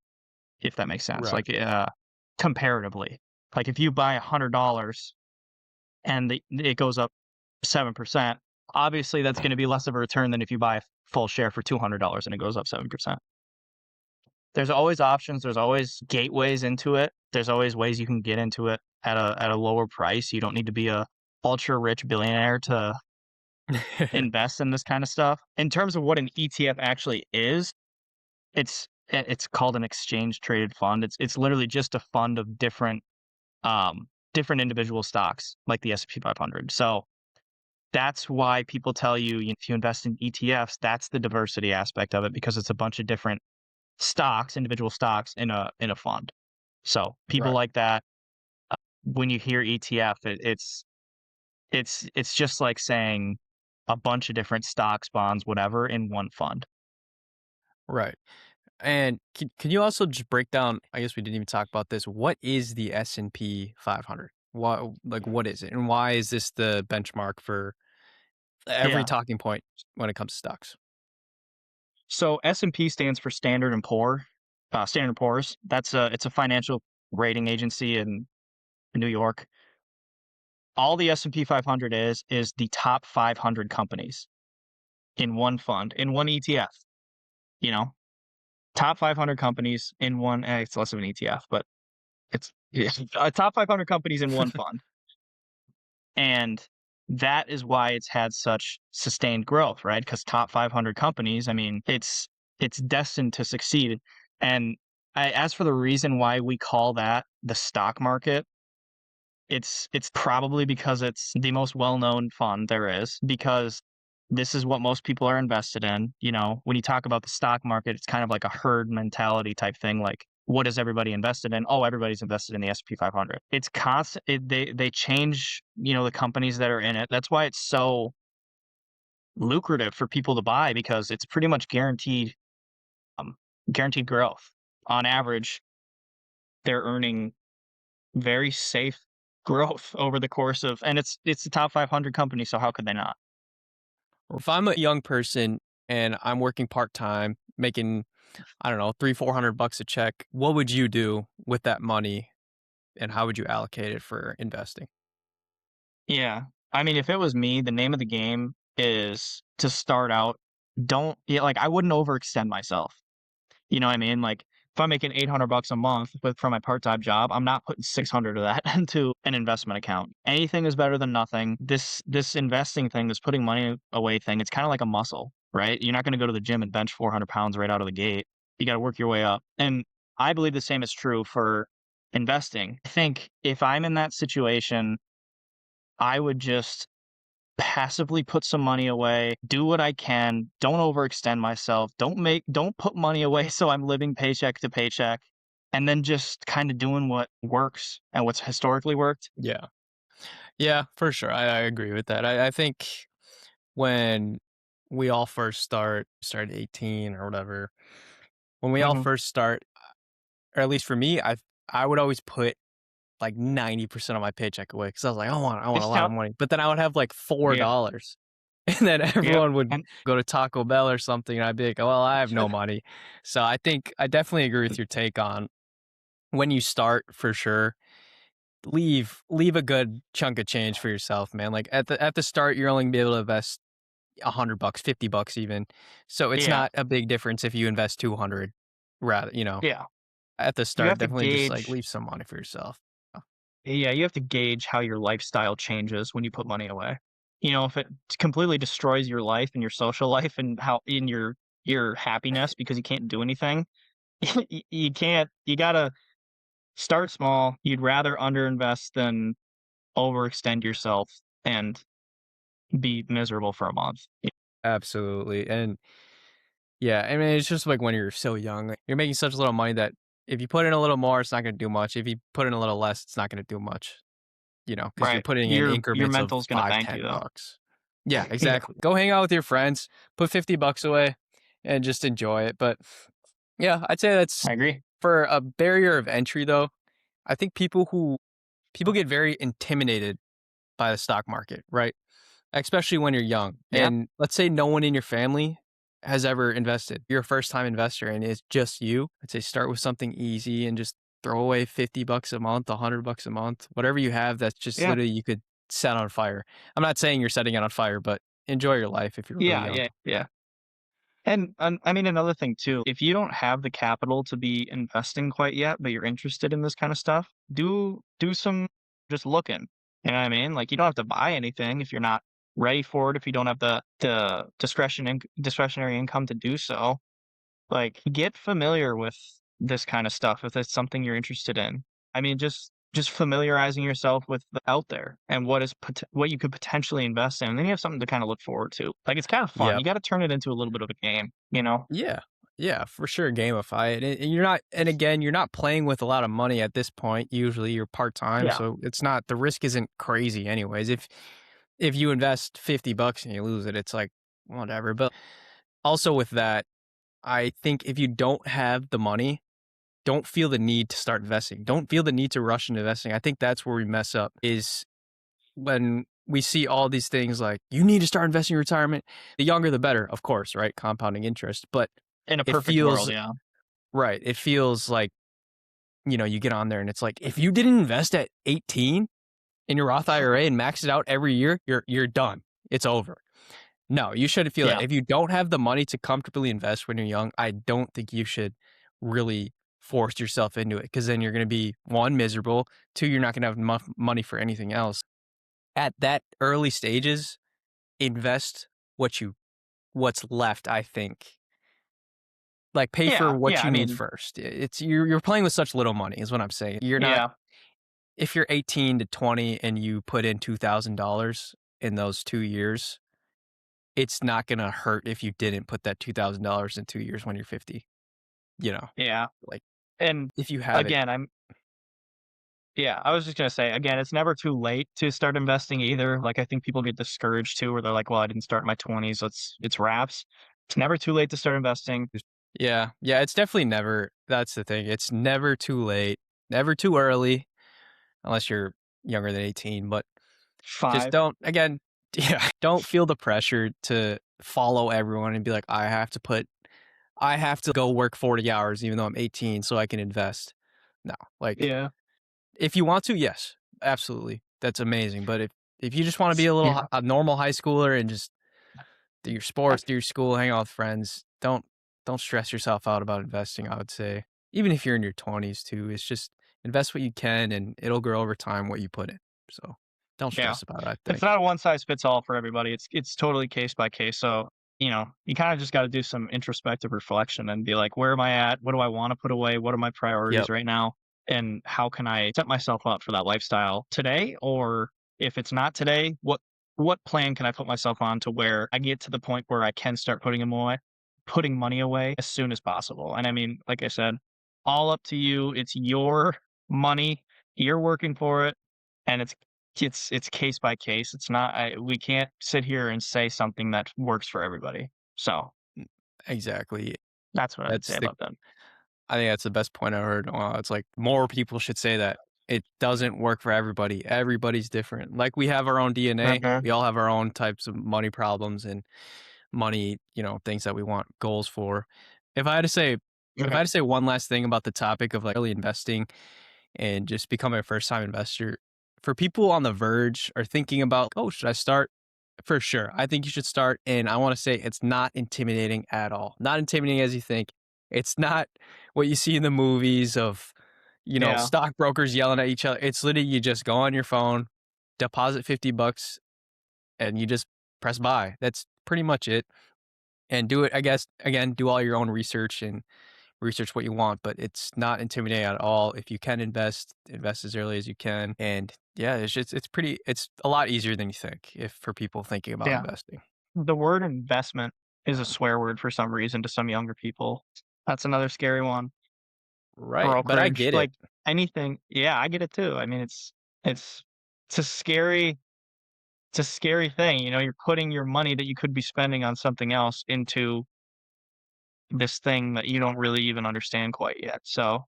if that makes sense. Right. Like comparatively, like if you buy $100 and it goes up 7%, obviously that's going to be less of a return than if you buy a full share for $200 and it goes up 7%. There's always options, there's always gateways into it. There's always ways you can get into it at a lower price. You don't need to be a ultra rich billionaire to invest in this kind of stuff. In terms of what an ETF actually is, it's called an exchange traded fund. It's literally just a fund of different individual stocks like the S&P 500. So that's why people tell you, if you invest in ETFs, that's the diversity aspect of it because it's a bunch of different stocks, individual stocks in a fund. So people Right. like that, when you hear ETF, it's just like saying a bunch of different stocks, bonds, whatever in one fund. Right. And can you also just break down, I guess we didn't even talk about this. What is the S&P 500? What is it? And why is this the benchmark for every Yeah. talking point when it comes to stocks? So S&P stands for Standard and Poor's. It's a financial rating agency in New York. All the S&P 500 is the top 500 companies in one fund, in one ETF, you know? Top 500 companies in one, it's less of an ETF, but it's yeah, top 500 companies in one fund. And that is why it's had such sustained growth, right? Because top 500 companies, I mean, it's destined to succeed. And as for the reason why we call that the stock market, it's probably because it's the most well-known fund there is, because this is what most people are invested in. When you talk about the stock market, it's kind of like a herd mentality type thing. Like, what is everybody invested in? Oh, everybody's invested in the S&P 500. It's constant. They change, the companies that are in it. That's why it's so lucrative for people to buy because it's pretty much um, guaranteed growth. On average, they're earning very safe growth over the course of, and it's the top 500 company, so how could they not? Or if I'm a young person and I'm working part-time, making, I don't know, 300-400 bucks a check, what would you do with that money and how would you allocate it for investing? Yeah. I mean, if it was me, the name of the game is to start out, don't yeah, like I wouldn't overextend myself. You know what I mean? Like if I'm making 800 bucks a month from my part-time job, I'm not putting 600 of that into an investment account. Anything is better than nothing. This investing thing, this putting money away thing, it's kind of like a muscle, right? You're not going to go to the gym and bench 400 pounds right out of the gate. You got to work your way up. And I believe the same is true for investing. I think if I'm in that situation, I would just passively put some money away, do what I can, don't overextend myself, don't put money away so I'm living paycheck to paycheck, and then just kind of doing what works and what's historically worked. Yeah. Yeah, for sure. I agree with that. I think when we all first start 18 or whatever, when we all Mhm. first start, or at least for me, I would always put like 90% of my paycheck away because I was like, I want a It's lot of tough. money. But then I would have like Yeah. $4 and then Yep. everyone would And go to Taco Bell or something. And I'd be like, well, I have no money. So I think I definitely agree with your take on when you start for sure. Leave a good chunk of change for yourself, man. Like at the start, you're only gonna be able to invest $100, $50 even. So it's yeah. not a big difference if you invest 200 rather, Yeah. at the You start, have to definitely just like gauge leave some money for yourself. yeah, you have to gauge how your lifestyle changes when you put money away. If it completely destroys your life and your social life and how in your your happiness because you can't do anything, you can't. You gotta start small. You'd rather underinvest than overextend yourself and be miserable for a month. Absolutely. And yeah, I mean, it's just like when you're so young, like, you're making such little money that if you put in a little more, it's not going to do much. If you put in a little less, it's not going to do much, because you're Right. putting in Your increments of mental's gonna five, thank you ten though. bucks. Yeah, Yeah, exactly. Go hang out with your friends, put 50 bucks away and just enjoy it. But yeah, I'd say that's I agree. for a barrier of entry though. I think people get very intimidated by the stock market, right? Especially when you're young. Yeah. And let's say no one in your family has ever invested. You're a first time investor and it's just you. I'd say start with something easy and just throw away 50 bucks a month, 100 bucks a month, whatever you have that's just Yeah. literally you could set on fire. I'm not saying you're setting it on fire, but enjoy your life if you're really Yeah, young. yeah, yeah. And I mean, another thing too, if you don't have the capital to be investing quite yet, but you're interested in this kind of stuff, do some just looking. You know what I mean? Like you don't have to buy anything if you're not ready for it, if you don't have the discretionary income to do so. Like, get familiar with this kind of stuff if it's something you're interested in. I mean, just familiarizing yourself with the out there and what you could potentially invest in, and then you have something to kinda look forward to. Like, it's kinda fun. Yep. You gotta turn it into a little bit of a game, you know? Yeah. Yeah, for sure. Gamify it. And you're not, and again, you're not playing with a lot of money at this point. Usually you're part time. Yeah. So it's not, the risk isn't crazy anyways. If you invest 50 bucks and you lose it, it's like, whatever. But also with that, I think if you don't have the money, don't feel the need to start investing. Don't feel the need to rush into investing. I think that's where we mess up is when we see all these things like you need to start investing in retirement. The younger the better, of course, right? Compounding interest. But In a it perfect world, feels yeah. right. It feels like, you get on there and it's like if you didn't invest at 18 in your Roth IRA and max it out every year, you're done. It's over. No, you shouldn't feel that. Yeah, If you don't have the money to comfortably invest when you're young, I don't think you should really force yourself into it because then you're going to be one, miserable, two, you're not going to have enough money for anything else. At that early stages, invest what's left, I think. Like pay for yeah, what yeah, you I need mean, first. You're playing with such little money is what I'm saying. You're not yeah, if you're 18 to 20 and you put in $2,000 in those 2 years, it's not gonna hurt if you didn't put that $2,000 in 2 years when you're 50, you know? yeah, Like, and, if you have it. again, yeah, I was just gonna say, again, it's never too late to start investing either. Like, I think people get discouraged too, where they're like, "Well, I didn't start in my 20s, it's wraps." It's never too late to start investing. Yeah, yeah, it's definitely never that's the thing, it's never too late, never too early, unless you're younger than 18, but just 5. don't again, yeah, don't feel the pressure to follow everyone and be like, I have to go work 40 hours even though I'm 18 so I can invest." No, like, Yeah. if you want to, yes, absolutely, that's amazing, but if you just wanna be Yeah. a normal high schooler and just do your sports, do your school, hang out with friends, don't stress yourself out about investing, I would say. Even if you're in your 20s too, it's just invest what you can and it'll grow over time what you put in, so don't Yeah. stress about it, I It's think. not a one size fits all for everybody. It's totally case by case. So, you kind of just got to do some introspective reflection and be like, where am I at? What do I want to put away? What are my priorities Yep. right now? And how can I set myself up for that lifestyle today? Or if it's not today, what plan can I put myself on to where I get to the point where I can start putting money away as soon as possible? And I mean, like I said, all up to you. It's your money. You're working for it, and it's case by case. It's not we can't sit here and say something that works for everybody. So, Exactly. that's what I'd say That's the about that. I think that's the best point I heard. It's like more people should say that. It doesn't work for everybody. Everybody's different. Like we have our own DNA. Mhm, We all have our own types of money problems and money, things that we want goals for. If I had to say, if mhm. I had to say one last thing about the topic of like really investing and just becoming a first time investor, for people on the verge or thinking about, oh, should I start? For sure. I think you should start. And I want to say it's not intimidating at all. Not intimidating as you think. It's not what you see in the movies of, Yeah, stockbrokers yelling at each other. It's literally you just go on your phone, deposit 50 bucks, and you just press buy. That's pretty much it. and do it. I guess again, do all your own research and research what you want, but it's not intimidating at all. If you can invest, invest as early as you can. And yeah, it's a lot easier than you think if for people thinking about Yeah. investing. The word investment is a swear word for some reason to some younger people. That's another scary one. Right. But I Brokerage, get it. like anything. Yeah, I get it too. I mean, it's it's a scary it's a scary thing. You know, you're putting your money that you could be spending on something else into this thing that you don't really even understand quite yet. So,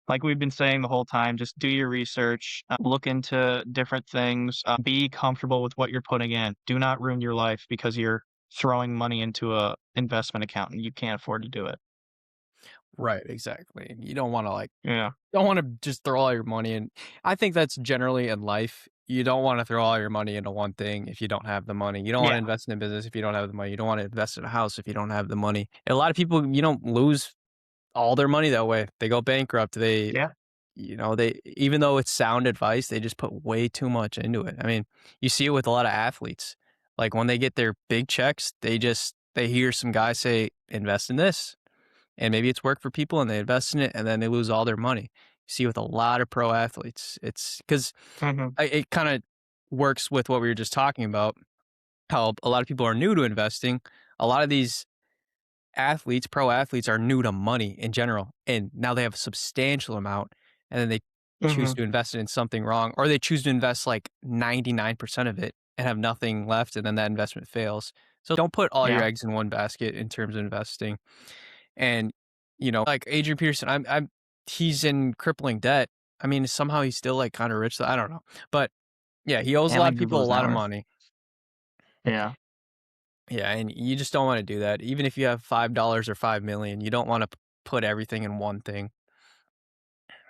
like we've been saying the whole time, just do your research, look into different things, be comfortable with what you're putting in. Do not ruin your life because you're throwing money into a investment account and you can't afford to do it. Right, exactly. You don't want to like Yeah. don't want to just throw all your money in. I think that's generally in life. You don't want to throw all your money into one thing if you don't have the money. You don't want to Yeah. invest in a business if you don't have the money. You don't want to invest in a house if you don't have the money. And a lot of people, you don't lose all their money that way. They go bankrupt. Yeah. They even though it's sound advice, they just put way too much into it. I mean, you see it with a lot of athletes. Like when they get their big checks, they hear some guy say, invest in this. And maybe it's worked for people and they invest in it and then they lose all their money. You see with a lot of pro athletes, it's because Hmm. it kind of works with what we were just talking about, how a lot of people are new to investing. A lot of these athletes, pro athletes, are new to money in general, and now they have a substantial amount, and then they choose Hmm. to invest it in something wrong, or they choose to invest like 99% of it and have nothing left, and then that investment fails. So don't put all your Yeah. eggs in one basket in terms of investing. And like Adrian Peterson, he's in crippling debt. I mean, somehow he's still like kind of rich. I don't know, but yeah, he owes a Yeah, let lot me of Google people a his net lot of worth. money. Yeah. Yeah, and you just don't want to do that. Even if you have $5 or 5 million, you don't want to put everything in one thing.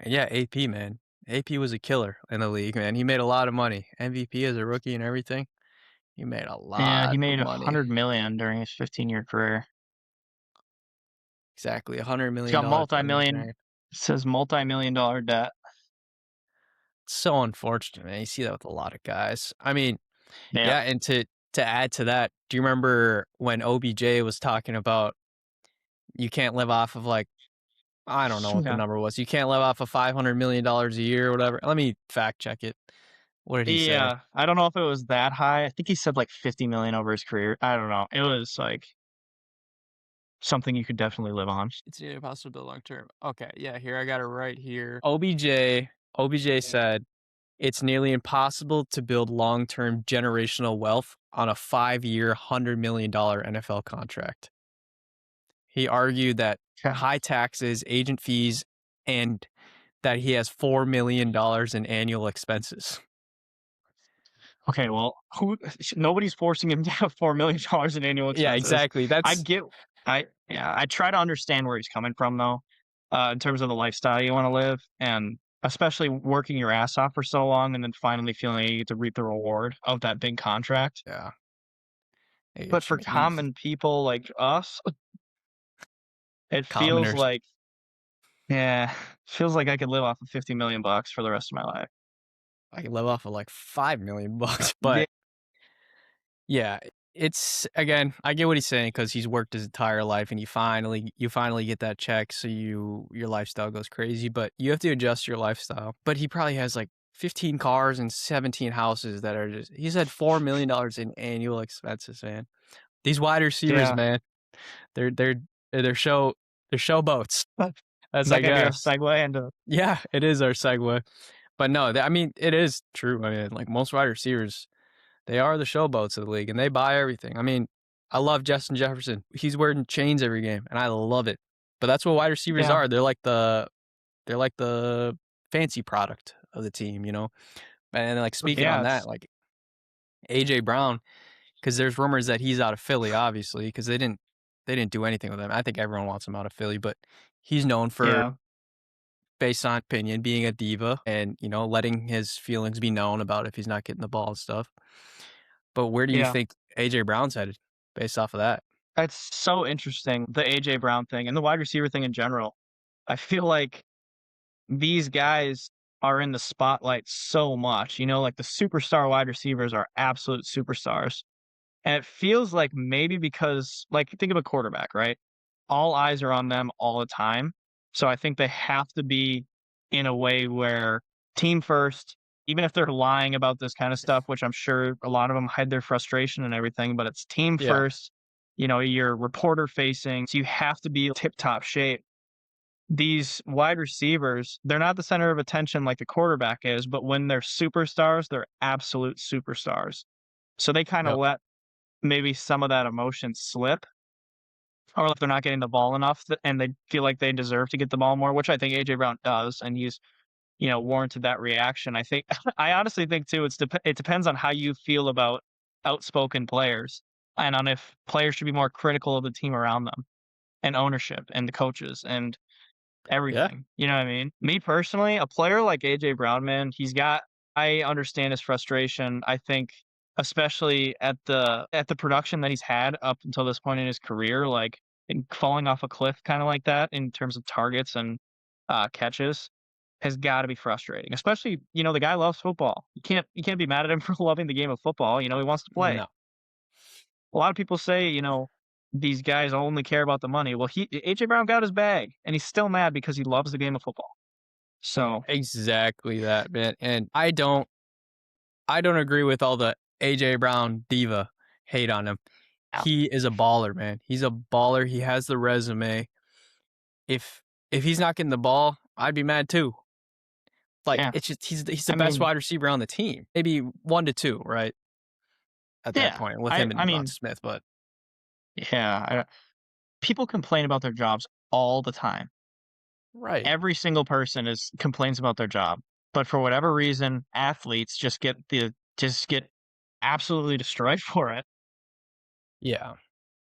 And yeah, AP man, AP was a killer in the league, man. He made a lot of money. MVP as a rookie and everything. He made a Yeah, he lot of made money. 100 million during his 15-year career. Exactly, $100 He's million got dollars that he just multi-million made. says multi-million-dollar debt. It's so unfortunate, man. You see that with a lot of guys. I mean, Yeah. yeah, and to add to that, do you remember when OBJ was talking about you can't live off of like I don't know what the Yeah. number was. You can't live off of $500 million a year or whatever. Let me fact check it. What did he say? Yeah. I don't know if it was that high. I think he said like 50 million over his career. I don't know. It was like something you could definitely live on. It's nearly impossible to build long term. Okay, yeah, here I got it right here. OBJ said it's nearly impossible to build long term generational wealth on a 5 year, $100 million NFL contract. He argued that Yeah. high taxes, agent fees, and that he has $4 million in annual expenses. Okay, well, who nobody's forcing him to have $4 million in annual Yeah, expenses. exactly. I That's get I try to understand where he's coming from though, in terms of the lifestyle you wanna live, and especially working your ass off for so long and then finally feeling like you get to reap the reward of that big contract. yeah. I get But what you for mean. He's common people like us, it feels commoners. like yeah, feels like I could live off of 50 million bucks for the rest of my life. I could live off of like $5 million, Yeah, but yeah, it's again. I get what he's saying because he's worked his entire life, and you finally get that check, so your lifestyle goes crazy. But you have to adjust your lifestyle. But he probably has like 15 cars and 17 houses that are just. He's had $4 million in annual expenses, man. These wide receivers, yeah. man, they're they're show they're show boats. Is That's that I gonna be our guess. segue into Yeah, it is our segue. But no, I mean, it is true. I mean, like most wide receivers, they are the showboats of the league, and they buy everything. I mean, I love Justin Jefferson. He's wearing chains every game, and I love it. But that's what wide receivers yeah, are. They're like the fancy product of the team, you know. And like speaking on yeah, that, it's like AJ Brown, because there's rumors that he's out of Philly, obviously, because they didn't do anything with him. I think everyone wants him out of Philly, but he's known for, yeah, based on opinion, being a diva and letting his feelings be known about if he's not getting the ball and stuff. But where do you yeah. think AJ Brown's headed based off of that? It's so interesting, the AJ Brown thing and the wide receiver thing in general. I feel like these guys are in the spotlight so much, like the superstar wide receivers are absolute superstars. And it feels like maybe because, like, think of a quarterback, right? All eyes are on them all the time. So I think they have to be in a way where team first, even if they're lying about this kind of stuff, which I'm sure a lot of them hide their frustration and everything, but it's team Yeah. first. You're reporter facing, so you have to be tip top shape. These wide receivers, they're not the center of attention like the quarterback is, but when they're superstars, they're absolute superstars. So they kind of Yep. let maybe some of that emotion slip, or if they're not getting the ball enough and they feel like they deserve to get the ball more, which I think AJ Brown does, and he's warranted that reaction. I think I honestly think too it depends on how you feel about outspoken players and on if players should be more critical of the team around them and ownership and the coaches and Yeah. everything, you know what I mean? Me personally, a player like AJ Brown, man, I understand his frustration. I think especially at the production that he's had up until this point in his career, like, and falling off a cliff kinda like that in terms of targets and, catches has gotta be frustrating, especially, the guy loves football. You can't be mad at him for loving the game of football, he wants to play. No. A lot of people say, these guys only care about the money. Well, AJ Brown got his bag, and he's still mad because he loves the game of football. So, Exactly that, man. And I don't agree with all the AJ Brown diva hate on him. yeah, He is a baller, man. He's a baller. He has the resume. If if he's not getting the ball, I'd be mad too. Like yeah. it's just he's the I best mean, wide receiver on the team. Maybe 1 to 2, right? At that yeah. point with I him I and Devonta mean, Smith, but yeah. People complain about their jobs all the time. right. Every single person is complains about their job, but for whatever reason, athletes just get absolutely destroyed for it. Yeah.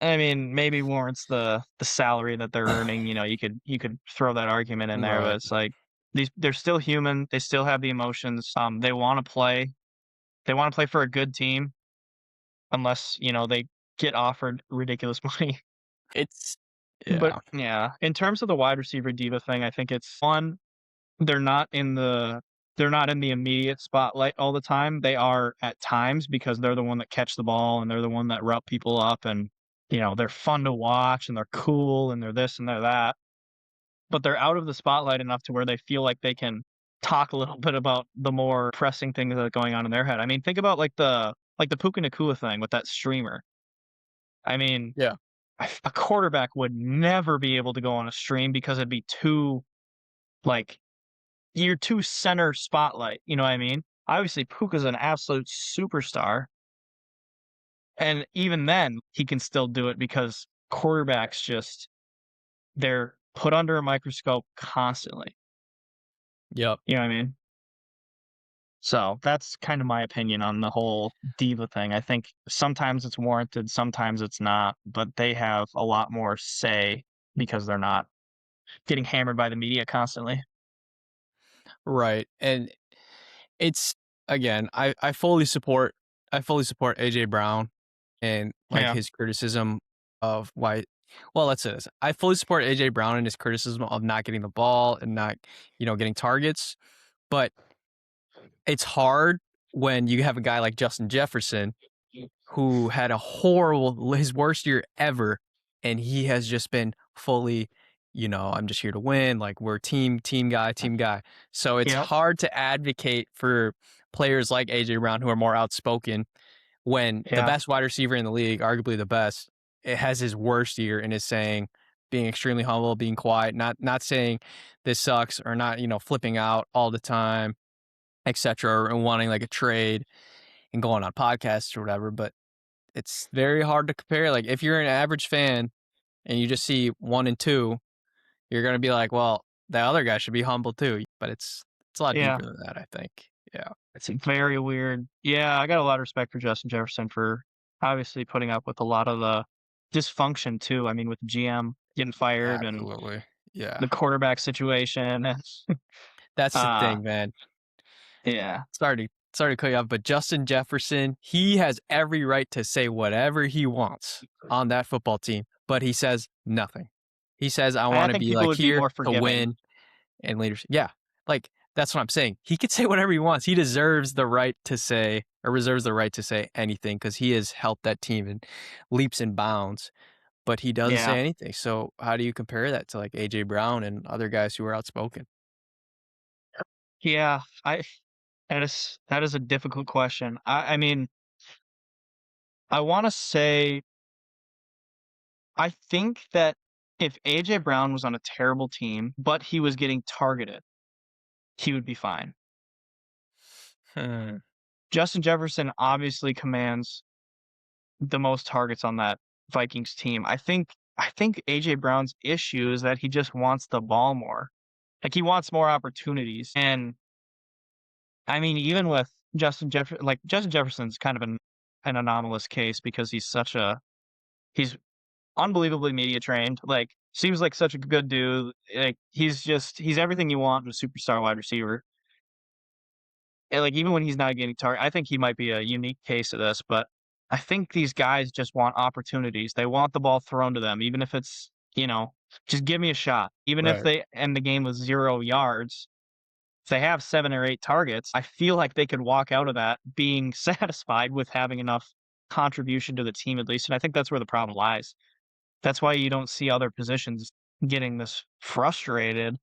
I mean, maybe warrants the salary that they're earning. You could throw that argument in there, but Right. it's like they're still human. They still have the emotions. They want to play. They want to play for a good team, unless they get offered ridiculous money. It's But yeah. yeah, in terms of the wide receiver diva thing, I think it's fun. They're not in the they're not in the immediate spotlight all the time. They are at times because they're the one that catch the ball and they're the one that rough people up and they're fun to watch and they're cool and they're this and they're that. But they're out of the spotlight enough to where they feel like they can talk a little bit about the more pressing things that are going on in their head. I mean, think about like the Puka Nakua thing with that streamer. I mean, Yeah. a quarterback would never be able to go on a stream because it'd be too like you're too center spotlight, you know what I mean? Obviously, Puka's an absolute superstar, and even then, he can still do it because quarterbacks they're put under a microscope constantly, Yep. you know what I mean? So, that's kind of my opinion on the whole diva thing. I think sometimes it's warranted, sometimes it's not, but they have a lot more say because they're not getting hammered by the media constantly. Right. And it's again, I fully support AJ Brown and like Yeah, his criticism of why well, let's say this. I fully support AJ Brown and his criticism of not getting the ball and not, getting targets, but it's hard when you have a guy like Justin Jefferson who had his worst year ever, and he has just been fully, I'm just here to win. Like we're team guy, team guy. So it's yep, hard to advocate for players like AJ Brown who are more outspoken when the yeah, best wide receiver in the league, arguably the best, it has his worst year and is saying being extremely humble, being quiet, not saying this sucks or not, flipping out all the time, etc., and wanting like a trade and going on podcasts or whatever. But it's very hard to compare. Like if you're an average fan and you just see 1 and 2, you're gonna be like, well, the other guy should be humble too. But it's a lot yeah. deeper than that, I think. Yeah. It's very weird. Yeah, I got a lot of respect for Justin Jefferson for obviously putting up with a lot of the dysfunction too. I mean, with the GM getting fired and Absolutely. Yeah. the quarterback situation. That's the uh thing, man. yeah. Sorry to cut you off, but Justin Jefferson, he has every right to say whatever he wants on that football team, but he says nothing. He says, I I want to think be people like would be here more to forgiving. win and leadership. Yeah. Like That's what I'm saying. He could say whatever he wants. He deserves the right to say, or reserves the right to say anything, because he has helped that team in leaps and bounds, but he doesn't Yeah. say anything. So how do you compare that to like AJ Brown and other guys who are outspoken? Yeah, that is a difficult question. I mean, I wanna say I think that if AJ Brown was on a terrible team, but he was getting targeted, he would be fine. Hmm. Justin Jefferson obviously commands the most targets on that Vikings team. I think AJ Brown's issue is that he just wants the ball more. Like, he wants more opportunities, and, I mean, even with Justin Jefferson's kind of an anomalous case because he's unbelievably media trained, like, seems like such a good dude, like, he's everything you want in a superstar wide receiver. And, like, even when he's not getting targeted, I think he might be a unique case of this, but I think these guys just want opportunities. They want the ball thrown to them, even if it's, just give me a shot. Even if Right. they end the game with 0 yards, if they have 7 or 8 targets, I feel like they could walk out of that being satisfied with having enough contribution to the team at least, and I think that's where the problem lies. That's why you don't see other positions getting this frustrated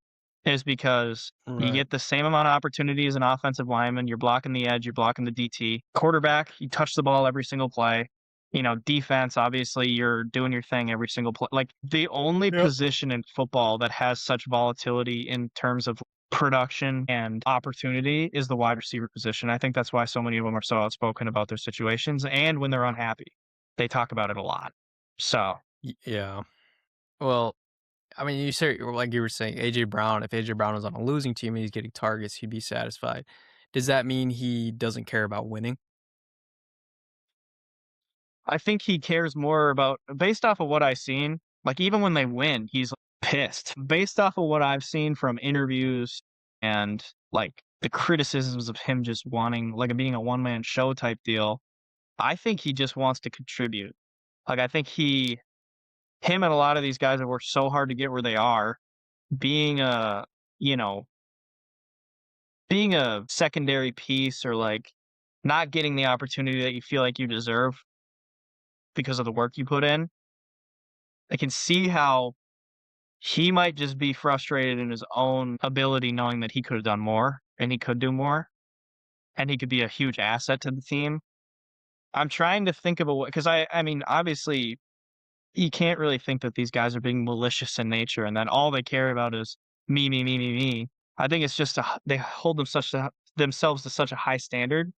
is because you Right. get the same amount of opportunity as an offensive lineman, you're blocking the edge, you're blocking the DT. Quarterback, you touch the ball every single play. Defense, obviously, you're doing your thing every single play. Like, the only Yep. position in football that has such volatility in terms of production and opportunity is the wide receiver position. I think that's why so many of them are so outspoken about their situations, and when they're unhappy, they talk about it a lot. So Yeah. Well, I mean, you say like you were saying, AJ Brown. If AJ Brown was on a losing team and he's getting targets, he'd be satisfied. Does that mean he doesn't care about winning? I think he cares more about based off of what I've seen, like, even when they win, he's pissed. Based off of what I've seen from interviews and, like, the criticisms of him just wanting like, it being a one-man show type deal, I think he just wants to contribute. Like, I think him and a lot of these guys have worked so hard to get where they are, being a you know, being a secondary piece or, like, not getting the opportunity that you feel like you deserve because of the work you put in, I can see how he might just be frustrated in his own ability knowing that he could have done more and he could do more and he could be a huge asset to the team. I'm trying to think of a way because I mean, obviously, you can't really think that these guys are being malicious in nature and that all they care about is me, me, me, me, me. I think it's just they hold themselves to such a high standard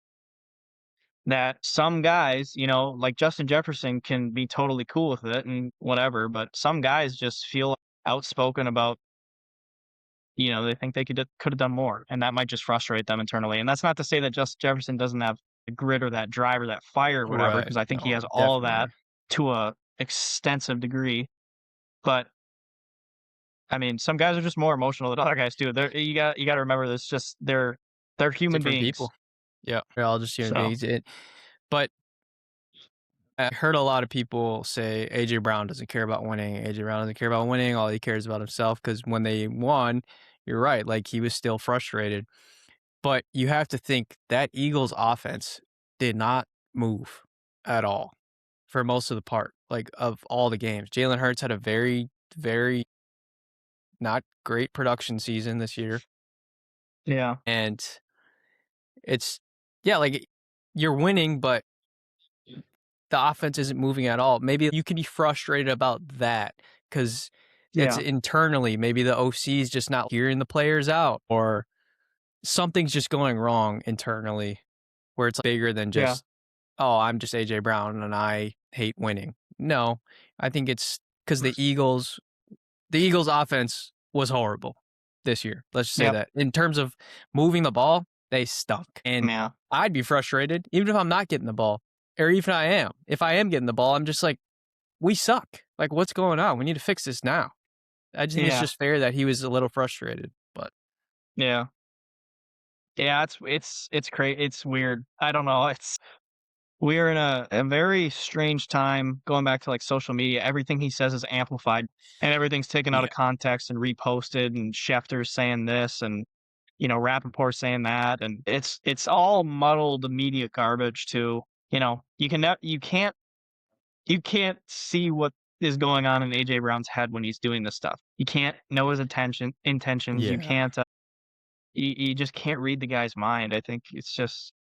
that some guys, like Justin Jefferson can be totally cool with it and whatever, but some guys just feel outspoken about they think they could have done more, and that might just frustrate them internally. And that's not to say that Justin Jefferson doesn't have the grit or that drive or that fire or whatever, Right. because I think he No, has all of that definitely. to a extensive degree. But I mean, some guys are just more emotional than other guys too. You got to remember this. Just they're human Different people. beings. Yeah. They're all just human So beings. But I heard a lot of people say AJ Brown doesn't care about winning. AJ Brown doesn't care about winning. All he cares about himself. Because when they won, you're right. Like he was still frustrated. But you have to think that Eagles offense did not move at all for most of the part, like of all the games. Jalen Hurts had a very, very not great production season this year. yeah, And it's, yeah, like you're winning, but the offense isn't moving at all. Maybe you can be frustrated about that because it's yeah, internally. Maybe the OC is just not hearing the players out, or something's just going wrong internally where it's bigger than yeah, just, oh, I'm just AJ Brown and I hate winning. No, I think it's because the Eagles offense was horrible this year. Let's just say yep, that. In terms of moving the ball, they stunk. And yeah, I'd be frustrated even if I'm not getting the ball, or even if I am. If I am getting the ball, I'm just like, we suck. Like, what's going on? We need to fix this now. I just think it's yeah, just fair that he was a little frustrated. But yeah, yeah. It's crazy. It's weird. I don't know. We're in a very strange time going back to, like, social media. Everything he says is amplified, and everything's taken out yeah, of context and reposted, and Schefter's saying this, and, Rappaport saying that, and it's all muddled media garbage too. You can't see what is going on in AJ Brown's head when he's doing this stuff. You can't know his intentions. You Yeah. can't. You just can't read the guy's mind. I think it's just.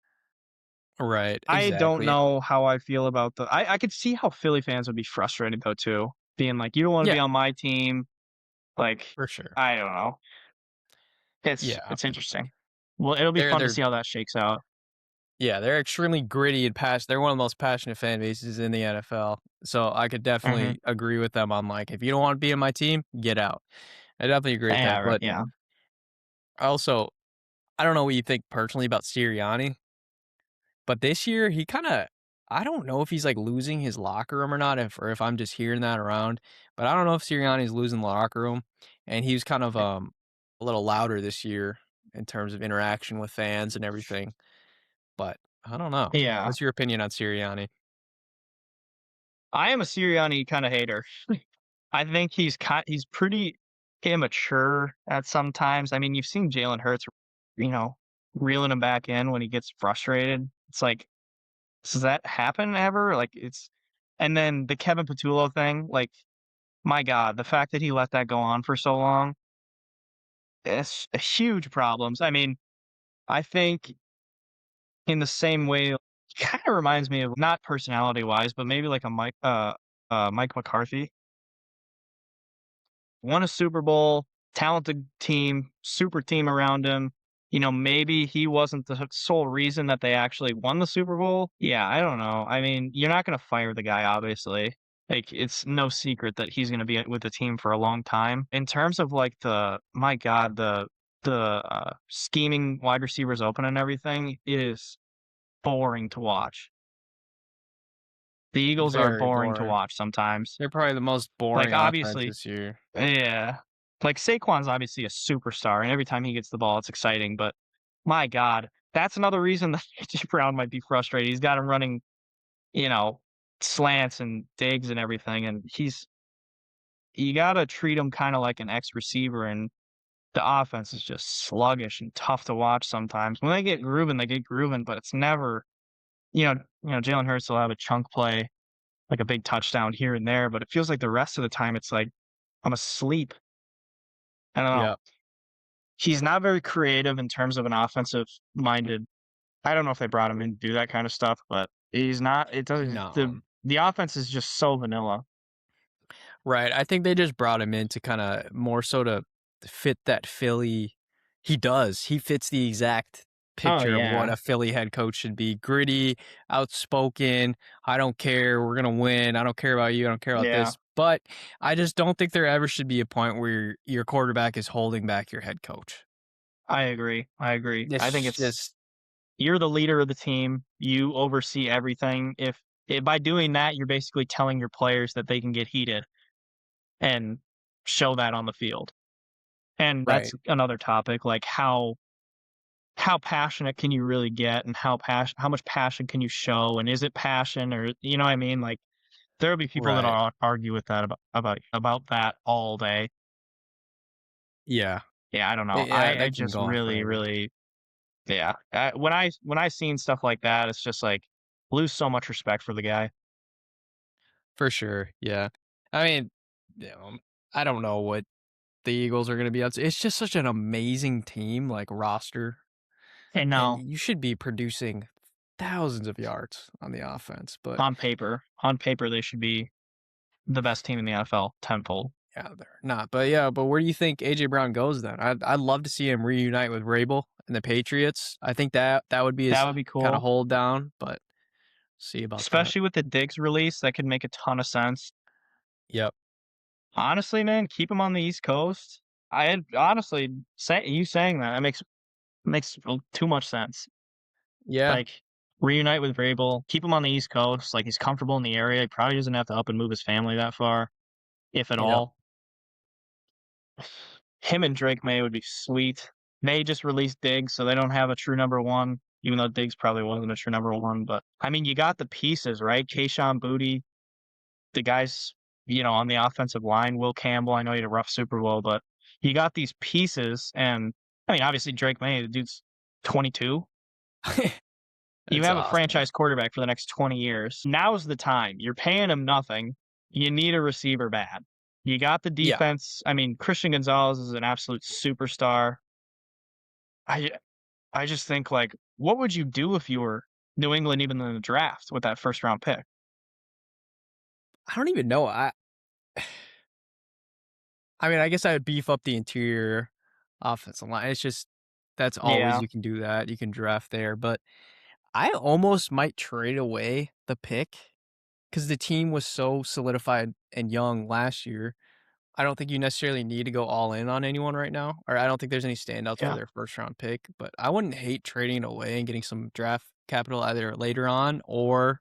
Right. I don't Exactly. know how I feel about the. I could see how Philly fans would be frustrated though too, being like, you don't want to Yeah. be on my team. Like, For sure. I don't know. It's Yeah. it's interesting. Well, it'll be They're fun to they're see how that shakes out. yeah, they're extremely gritty and passionate. They're one of the most passionate fan bases in the NFL. So I could Mhm. definitely agree with them on like, if you don't want to be in my team, get out. I definitely agree with Yeah, that. right, But yeah. also, I don't know what you think personally about Sirianni, but this year he kind of, I don't know if he's like losing his locker room or not, or if I'm just hearing that around. But I don't know if Sirianni's losing the locker room, and he was kind of a little louder this year in terms of interaction with fans and everything. But I don't know. Yeah. What's your opinion on Sirianni? I am a Sirianni kinda hater. I think he's pretty immature at some times. I mean, you've seen Jalen Hurts, you know, reeling him back in when he gets frustrated. It's like, does that happen ever? Like, it's and then the Kevin Patullo thing, like, my god, the fact that he let that go on for so long, it's huge problems. I mean, I think in the same way, kinda reminds me of not personality-wise, but maybe like a Mike McCarthy. Won a Super Bowl, talented team, super team around him. Maybe he wasn't the sole reason that they actually won the Super Bowl. Yeah, I don't know. I mean, you're not gonna fire the guy, obviously. Like, it's no secret that he's gonna be with the team for a long time. In terms of, like, my god, scheming wide receivers open and everything, it is boring to watch. The Eagles are Very boring to boring. watch sometimes. They're probably the most Like, boring offense obviously this year. yeah. Like, Saquon's obviously a superstar, and every time he gets the ball, it's exciting, but my god, that's another reason that AJ Brown might be frustrated. He's got him running, you know, slants and digs and everything, and you gotta treat him kinda like an ex-receiver, and the offense is just sluggish and tough to watch sometimes. When they get grooving, but it's never Jalen Hurts will have a chunk play, like a big touchdown here and there, but it feels like the rest of the time, it's like I'm asleep. I don't know. Yeah. He's not very creative in terms of an offensive-minded. I don't know if they brought him in to do that kind of stuff, but he's not it doesn't No. the offense is just so vanilla. Right. I think they just brought him in to kinda more so to fit that Philly. He does. He fits the exact Oh, picture of what yeah. a Philly head coach should be. Gritty, outspoken, "I don't care, we're gonna win, I don't care about you, I don't care about Yeah. this." But I just don't think there ever should be a point where your quarterback is holding back your head coach. I agree, I agree. I think It's it's just you're the leader of the team, you oversee everything. If by doing that, you're basically telling your players that they can get heated and show that on the field. And that's right. another topic, like how passionate can you really get and how much passion can you show, and is it passion, or you know what I mean? Like, there'll be people that Right. argue with that about that all day. Yeah. Yeah, I don't know. Yeah, I they can just go on really, forever. really yeah. When I seen stuff like that, it's just like lose so much respect for the guy. For sure, yeah. I mean, I don't know what the Eagles are gonna be up to. It's just such an amazing team, like, roster, And and now you should be producing thousands of yards on the offense, but, on paper they should be the best team in the NFL tenfold. yeah, they're not. But, yeah, but where do you think AJ Brown goes then? I'd love to see him reunite with Vrabel and the Patriots. I think that would be That his would be kinda cool. hold down, but see about that. Especially with the Diggs release, that could make a ton of sense. Yep. Honestly, man, keep him on the East Coast. I had honestly saying that makes too much sense. Yeah. Like, reunite with Vrabel, keep him on the East Coast, like, he's comfortable in the area, he probably doesn't have to up and move his family that far, if at Yep. all. Him and Drake May would be sweet. They just released Diggs, so they don't have a true number one, even though Diggs probably wasn't a true number one, but, I mean, you got the pieces, right? Kayshon Boutte, the guys, on the offensive line, Will Campbell, I know he had a rough Super Bowl, but you got these pieces, and I mean, obviously Drake May, the dude's 22. You That's have a awesome. franchise quarterback for the next 20 years. Now's the time. You're paying him nothing. You need a receiver bad. You got the Yeah. defense. I mean, Christian Gonzalez is an absolute superstar. I I just think like, what would you do if you were New England even in the draft with that first round pick? I don't even know. I mean, I guess I would beef up the interior offensive line. It's just that's always Yeah, you can do that. You can draft there, but I almost might trade away the pick because the team was so solidified and young last year. I don't think you necessarily need to go all in on anyone right now, or I don't think there's any standouts for yeah. their first round pick. But I wouldn't hate trading it away and getting some draft capital either later on or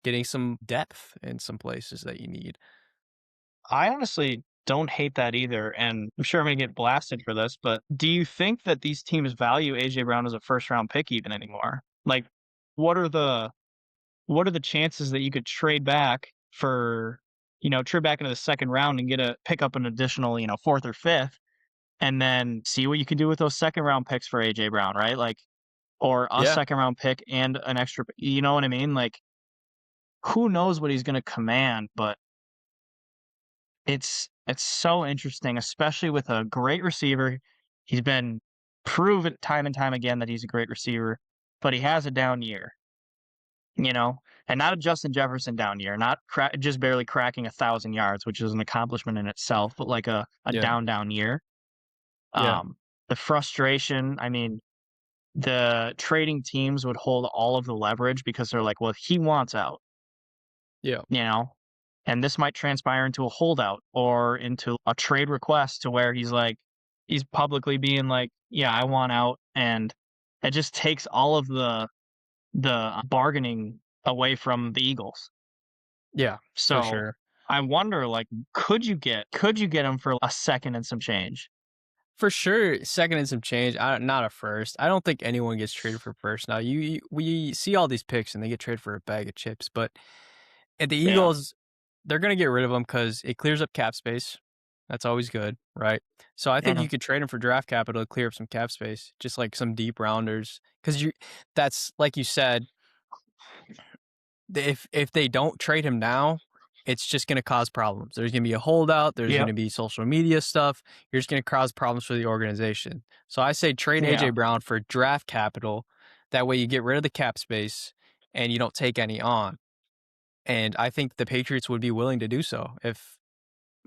getting some depth in some places that you need. I honestly don't hate that either, and I'm sure I'm gonna get blasted for this, but do you think that these teams value AJ Brown as a first round pick even anymore? Like, what are the what are the chances that you could trade back for, trade back into the second round and get a pick up an additional, fourth or fifth, and then see what you can do with those second round picks for AJ Brown, right? Like, or a Yeah, second round pick and an extra, you know what I mean? Like, who knows what he's going to command, but it's so interesting, especially with a great receiver. He's been proven time and time again that he's a great receiver, but he has a down year, you know, and not a Justin Jefferson down year, not just barely cracking 1,000 yards, which is an accomplishment in itself, but like a yeah, down year. yeah, Um, the frustration, I mean, the trading teams would hold all of the leverage because they're like, well, he wants out, yeah, you know, and this might transpire into a holdout or into a trade request to where he's publicly being like, yeah, I want out. And it just takes all of the bargaining away from the Eagles. yeah, for So sure. I wonder, like, could you get him for a second and some change? For sure, second and some change. Not a first. I don't think anyone gets traded for first. Now, we see all these picks and they get traded for a bag of chips, but at the Yeah. Eagles, they're gonna get rid of them because it clears up cap space. That's always good, right? So I think Mhm. you could trade them for draft capital to clear up some cap space, just like some deep rounders. Because you, that's like you said, if they don't trade him now, it's just going to cause problems. There's going to be a holdout. There's going Yep. to be social media stuff. You're just going to cause problems for the organization. So I say trade AJ Yeah. Brown for draft capital. That way you get rid of the cap space and you don't take any on. And I think the Patriots would be willing to do so if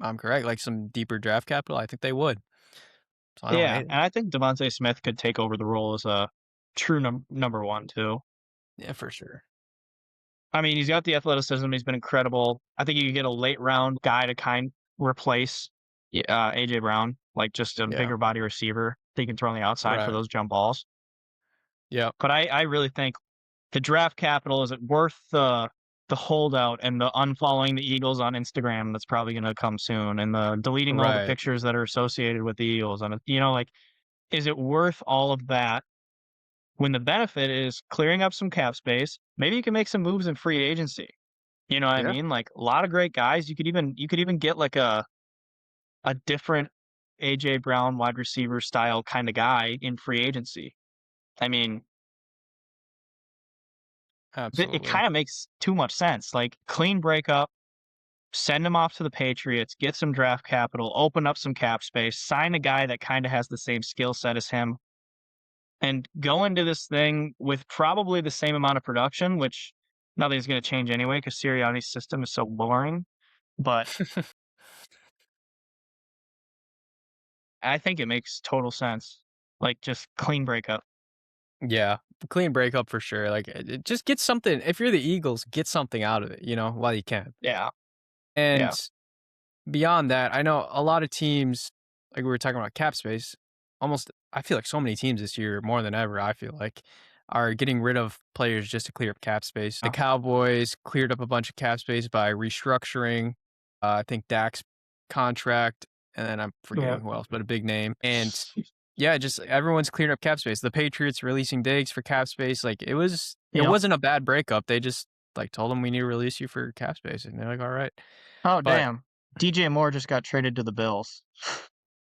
I'm correct. Like some deeper draft capital, I think they would. So I don't Yeah. hate it. And I think Devontae Smith could take over the role as a true number one too. Yeah, for sure. I mean, he's got the athleticism. He's been incredible. I think you could get a late round guy to replace AJ Brown, like just a Yeah. bigger body receiver that you can throw on the outside for Right. those jump balls. Yeah. But I really think the draft capital, is it worth the holdout and the unfollowing the Eagles on Instagram that's probably going to come soon, and the deleting all the Right. pictures that are associated with the Eagles on it? Like, is it worth all of that when the benefit is clearing up some cap space? Maybe you can make some moves in free agency. You know what I Yeah. mean? Like, a lot of great guys. You could even get like a different AJ Brown wide receiver style kind of guy in free agency. I mean, it Absolutely. kind of makes too much sense. Like, clean breakup, send him off to the Patriots, get some draft capital, open up some cap space, sign a guy that kind of has the same skill set as him, and go into this thing with probably the same amount of production, which nothing's going to change anyway because Sirianni's system is so boring. But I think it makes total sense. Like, just clean breakup. Yeah, clean breakup for sure. Like, just get something. If you're the Eagles, get something out of it, while you can. Yeah. And Yeah. beyond that, I know a lot of teams, like we were talking about cap space, almost, I feel like so many teams this year, more than ever, I feel like, are getting rid of players just to clear up cap space. The Cowboys cleared up a bunch of cap space by restructuring, I think Dak's contract, and then I'm Yeah. forgetting who else, but a big name. And yeah, just everyone's clearing up cap space. The Patriots releasing Diggs for cap space. Like it Yep. wasn't a bad breakup. They just like told them we need to release you for cap space, and they're like, all right. Oh, But damn. DJ Moore just got traded to the Bills.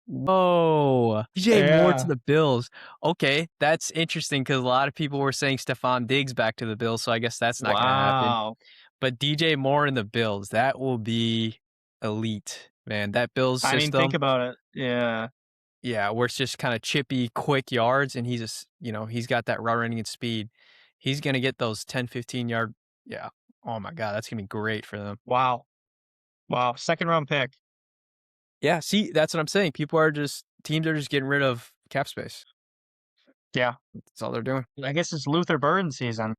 Whoa, DJ Moore to Yeah. the Bills. Okay, that's interesting because a lot of people were saying Stephon Diggs back to the Bills, so I guess that's not gonna happen. Wow. But DJ Moore and the Bills, that will be elite, man. That Bills I mean, think system, about it. Yeah. yeah, where it's just kinda chippy, quick yards, and he's just he's got that route running and speed. He's gonna get those 10, 15-yard, yeah. Oh my god, that's gonna be great for them. Wow. Wow. Second round pick. Yeah, see, that's what I'm saying. Teams are just getting rid of cap space. Yeah. That's all they're doing. I guess it's Luther Burden season.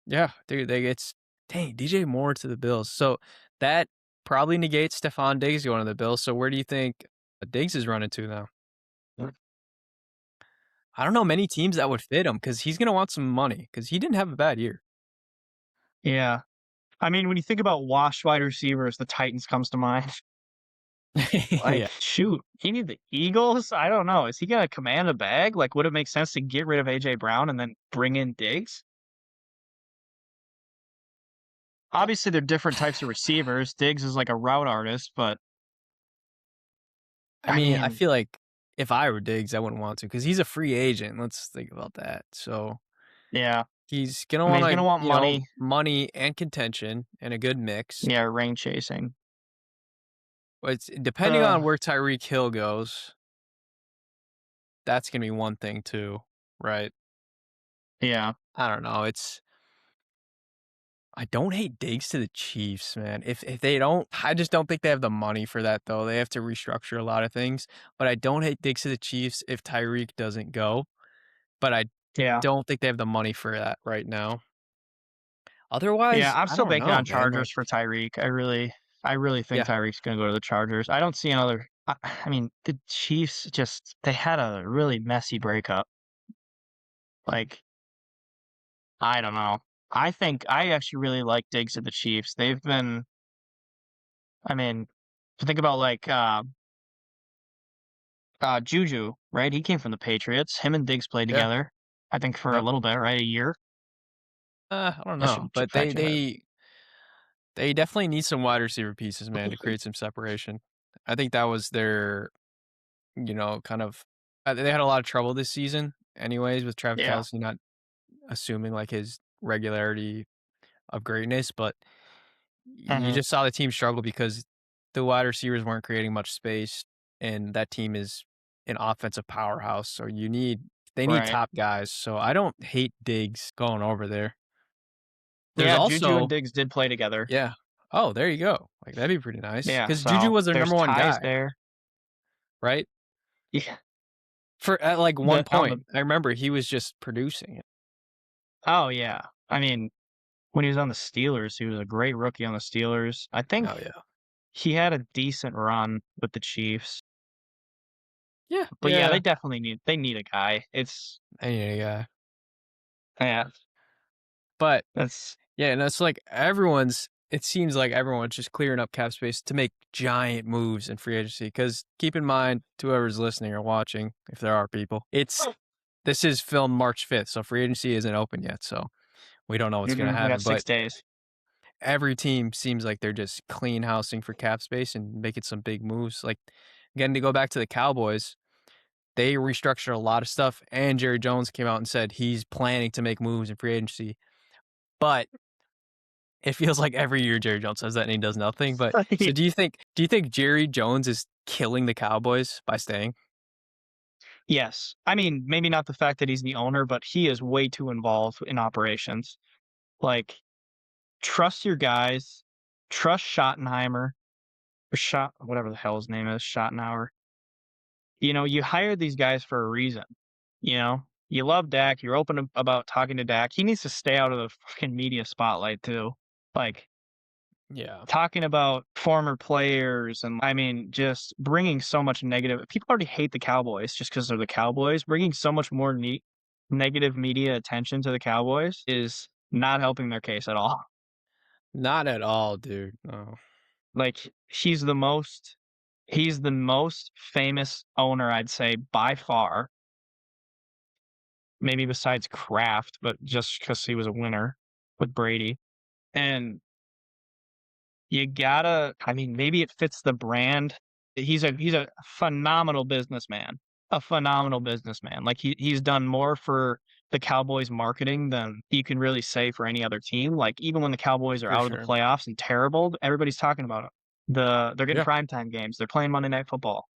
Yeah, dude, dang, DJ Moore to the Bills. So that probably negates Stephon Diggs going to the Bills. So where do you think Diggs is running to now? I don't know many teams that would fit him because he's gonna want some money because he didn't have a bad year. Yeah. I mean, when you think about washed wide receivers, the Titans comes to mind. Like, Yeah. shoot, he need the Eagles? I don't know. Is he gonna command a bag? Like, would it make sense to get rid of AJ Brown and then bring in Diggs? Obviously, they're different types of receivers. Diggs is like a route artist, but I I mean, I mean, feel like if I were Diggs, I wouldn't want to because he's a free agent. Let's think about that. So yeah. he's gonna I mean, want he's gonna want money. money and contention and a good mix. Yeah, ring chasing. But it's depending Uh, on where Tyreek Hill goes, that's gonna be one thing too, right? yeah, I don't know. I don't hate Diggs to the Chiefs, man. If they don't, I just don't think they have the money for that though. They have to restructure a lot of things. But I don't hate Diggs to the Chiefs if Tyreek doesn't go. But I yeah, don't think they have the money for that right now. yeah. Otherwise, I'm I still don't banking know, on man. Like, Chargers for Tyreek. I really think yeah, Tyreek's gonna go to the Chargers. I don't see another. I mean, the Chiefs just they had a really messy breakup. Like, I don't know. I think I actually really like Diggs at the Chiefs. They've been. I mean, think about like Juju, right? He came from the Patriots. Him and Diggs played yeah, together. I think for a yep. little bit, right? A year. I don't I know, should but fact check that. they definitely need some wide receiver pieces, man, to create some separation. I think that was their, kind of. They had a lot of trouble this season, anyways, with Travis Yeah. Kelce not assuming like his regularity of greatness, but you Hmm. just saw the team struggle because the wide receivers weren't creating much space, and that team is an offensive powerhouse. So they need Right. top guys. So I don't hate Diggs going over there. There's Yeah, Juju and also, Diggs did play together. yeah. Oh, there you go. Like that'd be pretty nice Yeah, because Juju so was their there's number one ties guy, there. right? Yeah. For at like one The on the point, I remember he was just producing it. Oh, yeah. I mean, when he was on the Steelers, he was a great rookie on the Steelers. I think Oh yeah, he had a decent run with the Chiefs. yeah, But yeah, yeah. they need a guy. It's I need a guy, yeah, but that's yeah, and it's like it seems like everyone's just clearing up cap space to make giant moves in free agency. Because keep in mind, to whoever's listening or watching, if there are people, this is filmed March 5th, so free agency isn't open yet. So we don't know what's going to we got happen. But 6 days. every team seems like they're just clean housing for cap space and making some big moves. Like, again, to go back to the Cowboys, they restructured a lot of stuff, and Jerry Jones came out and said he's planning to make moves in free agency. But it feels like every year Jerry Jones says that and he does nothing, but so do you think Jerry Jones is killing the Cowboys by staying? Yes. I mean, maybe not the fact that he's the owner, but he is way too involved in operations. Like, trust your guys, trust Schottenheimer or Schott whatever the hell his name is, Schottenhauer. You hired these guys for a reason, you know? You love Dak, you're open about talking to Dak. He needs to stay out of the fucking media spotlight too. Like, Yeah. talking about former players and, I mean, just bringing so much negative people already hate the Cowboys just because 'cause they're the Cowboys. Bringing so much more negative media attention to the Cowboys is not helping their case at all. Not at all, dude. No. Like, he's the most famous owner, I'd say, by far, maybe besides Kraft, but just because he was a winner with Brady, and you gotta I mean, maybe it fits the brand. He's a phenomenal businessman, a phenomenal businessman. Like, he's done more for the Cowboys marketing than you can really say for any other team. Like, even when the Cowboys are for out of the sure. playoffs and terrible, everybody's talking about it. They're getting Yeah. primetime games. They're playing Monday Night Football.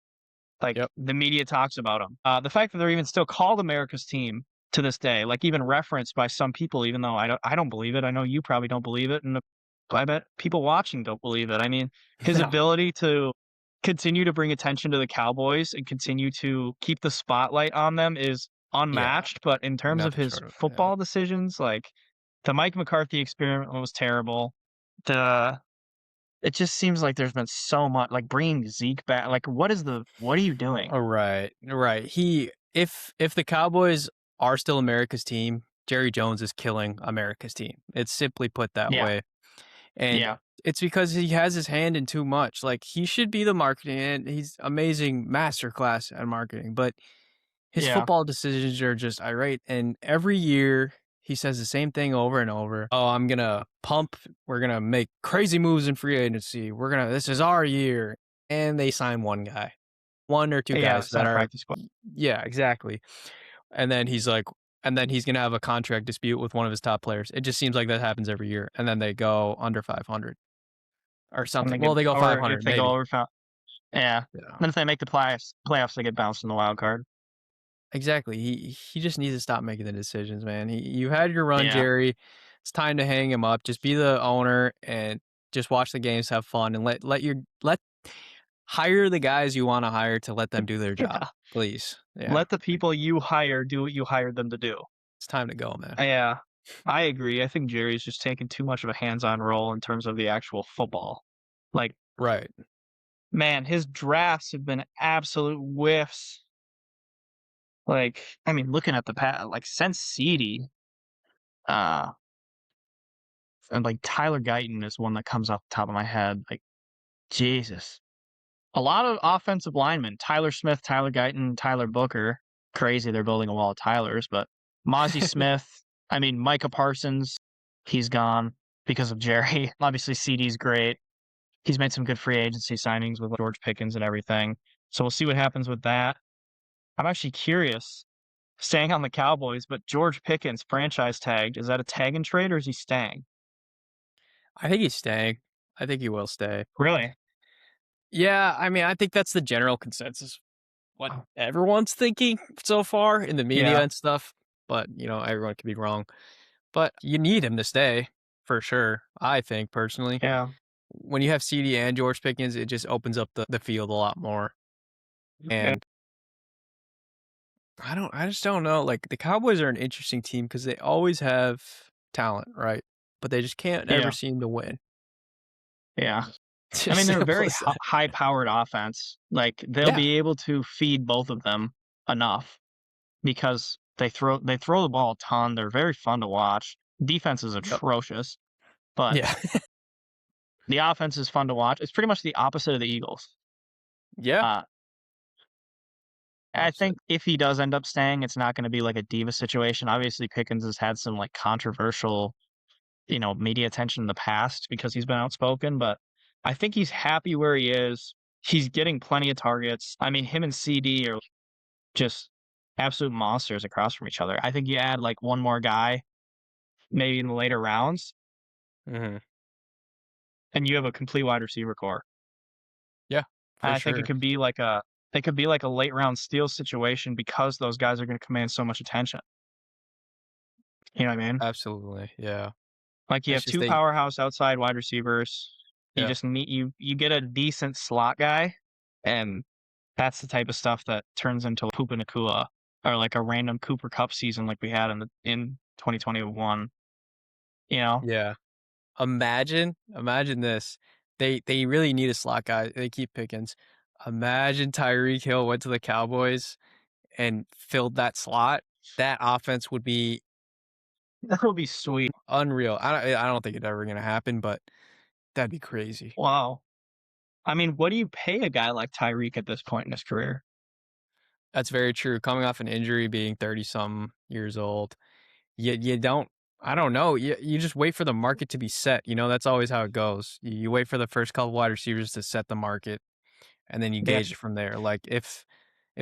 Like, Yep. the media talks about them. The fact that they're even still called America's team to this day, like, even referenced by some people, even though I don't believe it. I know you probably don't believe it, and I bet people watching don't believe it. I mean, his No. ability to continue to bring attention to the Cowboys and continue to keep the spotlight on them is Yeah. unmatched, but in terms of Nothing his short of it. Yeah. football decisions, like, the Mike McCarthy experiment was terrible. The it just seems like there's been so much like, bringing Zeke back, like, what are you doing? Oh, right. Right. If the Cowboys are still America's team, Jerry Jones is killing America's team. It's simply put that Yeah, way. And yeah, it's because he has his hand in too much. Like, he should be the marketing, and he's amazing masterclass at marketing, but his yeah, football decisions are just irate. And every year he says the same thing over and over. Oh, I'm gonna pump. We're gonna make crazy moves in free agency. This is our year. And they sign one guy, one or two yeah, guys sign that a are, practice squad. yeah, exactly. And then he's like, and then he's gonna have a contract dispute with one of his top players. It just seems like that happens every year. And then they go under 500 or And something. they get Well, they go or if 500 they go maybe. over yeah. Yeah. Then if they make the playoffs, they get bounced in the wild card. Exactly. He just needs to stop making the decisions, man. You had your run, Yeah. Jerry. It's time to hang him up. Just be the owner and just watch the games, have fun, and let hire the guys you want to hire to let them do their job, Yeah. please. Yeah, Let the people you hire do what you hired them to do. it's time to go, man. Yeah. I agree. I think Jerry's just taking too much of a hands-on role in terms of the actual football. Like, Right. man, his drafts have been absolute whiffs. Like, I mean, looking at the like, since CD, uh, and, like, Tyler Guyton is one that comes off the top of my head. Like, Jesus. A lot of offensive linemen, Tyler Smith, Tyler Guyton, Tyler Booker. Crazy they're building a wall of Tylers, but Mozzie Smith, I mean, Micah Parsons, he's gone because of Jerry. Obviously, CD's great. He's made some good free agency signings with George Pickens and everything. So we'll see what happens with that. I'm actually curious, staying on the Cowboys, but George Pickens franchise tagged. Is that a tag and trade or is he staying? I think he's staying. I think he will stay. Really? Yeah, I mean, I think that's the general consensus. What everyone's thinking so far in the media Yeah. and stuff, but everyone could be wrong. But you need him to stay for sure. I think personally, Yeah. when you have CD and George Pickens, it just opens up the field a lot more. Yeah. And I just don't know. Like, the Cowboys are an interesting team because they always have talent, right? But they just can't ever Yeah. seem to win. Yeah. It's I just mean, they're a simple very as that. high-powered offense. Like, they'll Yeah. be able to feed both of them enough because they throw the ball a ton. They're very fun to watch. Defense is Yep. atrocious, but Yeah. the offense is fun to watch. It's pretty much the opposite of the Eagles. Yeah. Uh, I Opposite. think if he does end up staying, it's not gonna be like a diva situation. Obviously, Pickens has had some, like, controversial, media attention in the past because he's been outspoken, but I think he's happy where he is. He's getting plenty of targets. I mean, him and CD are just absolute monsters across from each other. I think you add, like, one more guy, maybe in the later rounds, Hmm. and you have a complete wide receiver core. Yeah, And for I think sure. it could be like a late round steal situation because those guys are gonna command so much attention. You know what I mean? Absolutely. Yeah. Like, you It's have just 2 they, powerhouse outside wide receivers. You yeah. just need you get a decent slot guy, and that's the type of stuff that turns into Puka Nakua or, like, a random Cooper Cup season like we had in 2021, you know? Yeah. Imagine this. They really need a slot guy. They keep Pickens. Imagine Tyreek Hill went to the Cowboys and filled that slot. That offense would be That would be sweet. unreal. I don't think it's ever gonna happen, but that'd be crazy. Wow. I mean, what do you pay a guy like Tyreek at this point in his career? That's very true. Coming off an injury, being 30 some years old, you don't. I don't know. You just wait for the market to be set. That's always how it goes. You wait for the first couple wide receivers to set the market, and then you Yeah, gauge it from there. Like if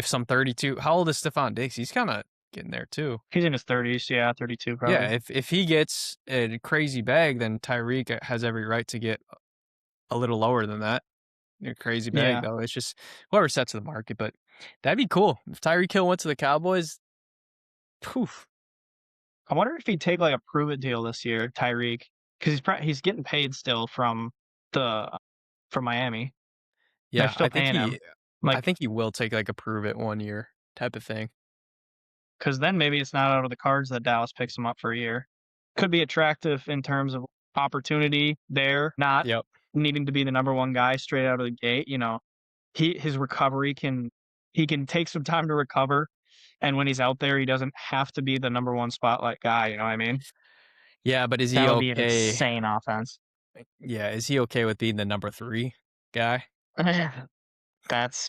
some 32, how old is Stephon Diggs? He's kind of getting there too. he's in his 30s. Yeah, 32 Yeah, probably. if he gets a crazy bag, then Tyreek has every right to get a little lower than that. A crazy bag Yeah. though. It's just whoever sets the market, but that'd be cool if Tyreek Hill went to the Cowboys. Poof. I wonder if he'd take like a prove it deal this year, Tyreek, because he's getting paid still the from Miami. They're Yeah, still paying him, I like, think he will take like a prove it 1 year type of thing. because then maybe it's not out of the cards that Dallas picks him up for a year. Could be attractive in terms of opportunity there, not Yep. needing to be the number one guy straight out of the gate. His recovery he can take some time to recover, and when he's out there, he doesn't have to be the number one spotlight guy. You know what I mean? Yeah, but is That he would be an okay? insane offense. Yeah, is he okay with being the number 3 guy? I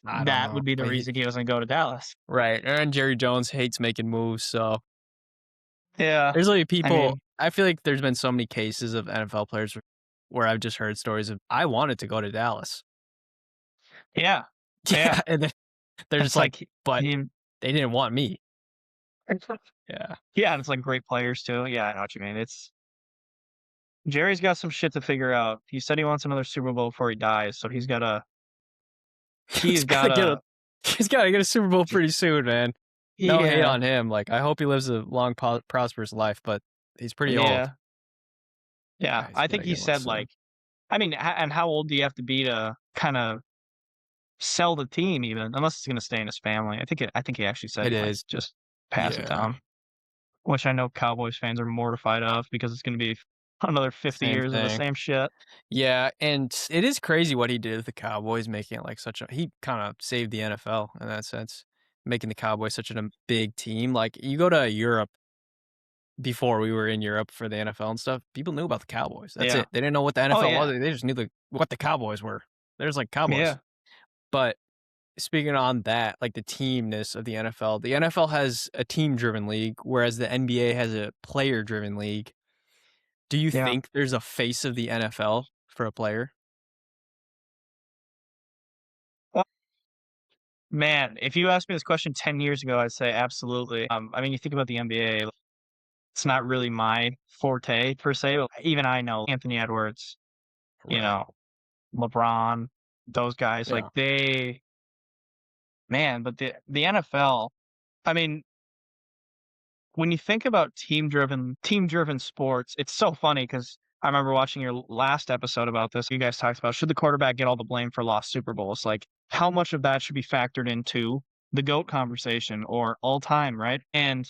don't That know. would be the But reason he doesn't go to Dallas. right, and Jerry Jones hates making moves, so Yeah, there's like I people. mean, I feel like there's been so many cases of NFL players where I've just heard stories of I wanted to go to Dallas. yeah, yeah. Yeah, and then they're just It's like, like but he, they didn't want me. Yeah, yeah, and it's like great players too. Yeah, I know what you mean. It's Jerry's got some shit to figure out. He said he wants another Super Bowl before he dies, so he's he's gotta get gotta, a he's gotta get a Super Bowl pretty soon, man. No hate yeah, on him. Like I hope he lives a long, prosperous life, but he's pretty old. yeah, yeah. Yeah, he's I think gotta he get one said soon. like, I mean, and how old do you have to be to kind of sell the team even, unless it's gonna stay in his family? I think he actually said It he might is. just pass it Yeah, down, which I know Cowboys fans are mortified of because it's gonna be another 50 same years of the thing. same shit. Yeah, and it is crazy what he did with the Cowboys, making it like such a he kind of saved the NFL in that sense, making the Cowboys such a big team. Like you go to Europe before we were in Europe for the NFL and stuff, people knew about the Cowboys. That's Yeah. it. They didn't know what the Oh, NFL was. yeah. They just knew what the Cowboys were. There's like Cowboys. Yeah. But speaking on that, like the teamness of the NFL has a team-driven league, whereas the NBA has a player-driven league. Do you Yeah. think there's a face of the NFL for a player? Well, man, if you asked me this question 10 years ago, I'd say absolutely. I mean, you think about the NBA, it's not really my forte per se. But even I know Anthony Edwards, you Right. know, LeBron, those guys, like Yeah. man, but the NFL, I mean, when you think about team driven sports, it's so funny because I remember watching your last episode about this. You guys talked about should the quarterback get all the blame for lost Super Bowls? Like how much of that should be factored into the GOAT conversation or all time, right? And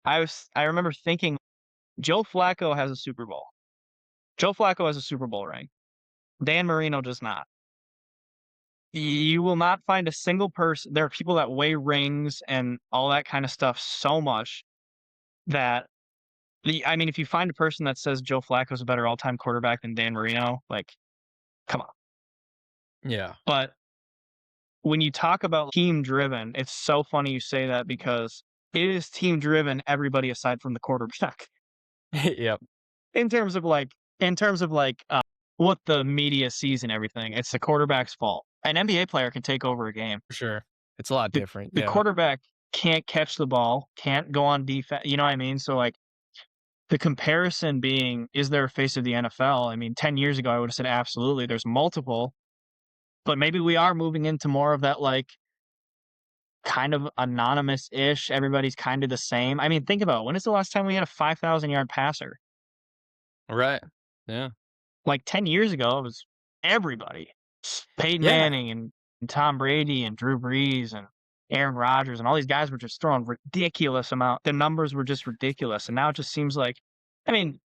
I remember thinking Joe Flacco has a Super Bowl. Joe Flacco has a Super Bowl ring. Dan Marino does not. You will not find a single person. There are people that weigh rings and all that kind of stuff so much that I mean, if you find a person that says Joe Flacco's a better all-time quarterback than Dan Marino, like, come on. Yeah. But when you talk about team-driven, it's so funny you say that because it is team-driven, everybody aside from the quarterback. Yep, In terms of like in terms of like, what the media sees and everything, it's the quarterback's fault. An NBA player can take over a game. for sure. It's a lot The different. the Yeah. quarterback can't catch the ball, can't go on defense. You know what I mean? So, like, the comparison being, is there a face of the NFL? I mean, 10 years ago, I would have said absolutely. There's multiple, but maybe we are moving into more of that, like, kind of anonymous-ish. Everybody's kind of the same. I mean, think about it. When is the last time we had a 5,000-yard passer? Right. Yeah. Like 10 years ago, it was everybody. Peyton Yeah. Manning and Tom Brady and Drew Brees and Aaron Rodgers and all these guys were just throwing ridiculous amount. The numbers were just ridiculous. And now it just seems like, I mean,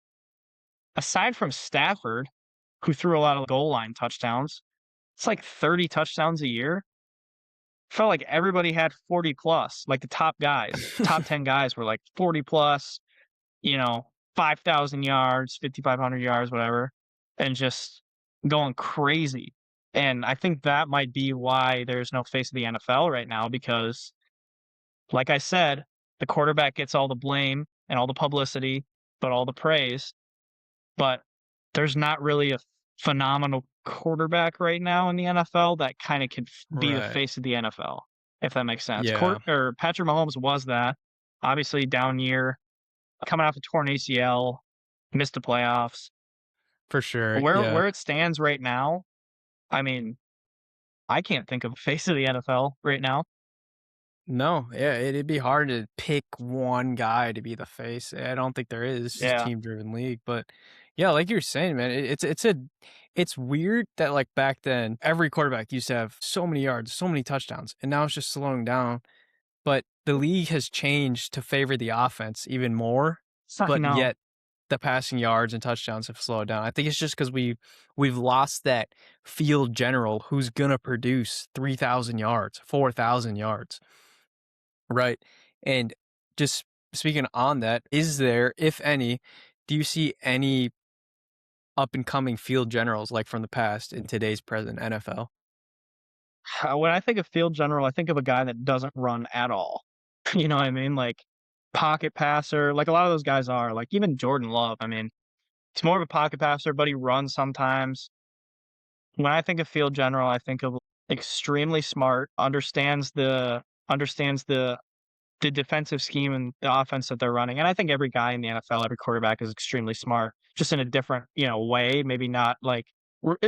aside from Stafford, who threw a lot of goal line touchdowns, it's like 30 touchdowns a year. Felt like everybody had 40 plus, like the top guys, top 10 guys were like 40 plus, 5,000 yards, 5,500 yards, whatever, and just going crazy. And I think that might be why there's no face of the NFL right now because, like I said, the quarterback gets all the blame and all the publicity, but all the praise. But there's not really phenomenal quarterback right now in the NFL that kinda could be the Right. face of the NFL, if that makes sense. Yeah, Patrick Mahomes was that. Obviously, down year, coming off a torn ACL, missed the playoffs. for But sure. where Yeah. it stands right now, I mean, I can't think of a face of the NFL right now. No, yeah, it'd be hard to pick one guy to be the face. I don't think there is. It's a Yeah. team-driven league, but yeah, like you're saying, man, it's weird that like back then every quarterback used to have so many yards, so many touchdowns, and now it's just slowing down. But the league has changed to favor the offense even more, I but know. yet the passing yards and touchdowns have slowed down. I think it's just because we've lost that field general who's gonna produce 3,000 yards, 4,000 yards. Right. And just speaking on that, is there, if any, do you see any up and coming field generals like from the past in today's present NFL? When I think of field general, I think of a guy that doesn't run at all. You know what I mean? Like, pocket passer, like a lot of those guys are, like even Jordan Love, I mean, he's more of a pocket passer, but he runs sometimes. When I think of field general, I think of extremely smart, understands the defensive scheme and the offense that they're running. And I think every guy in the NFL, every quarterback is extremely smart, just in a different, way. Maybe not like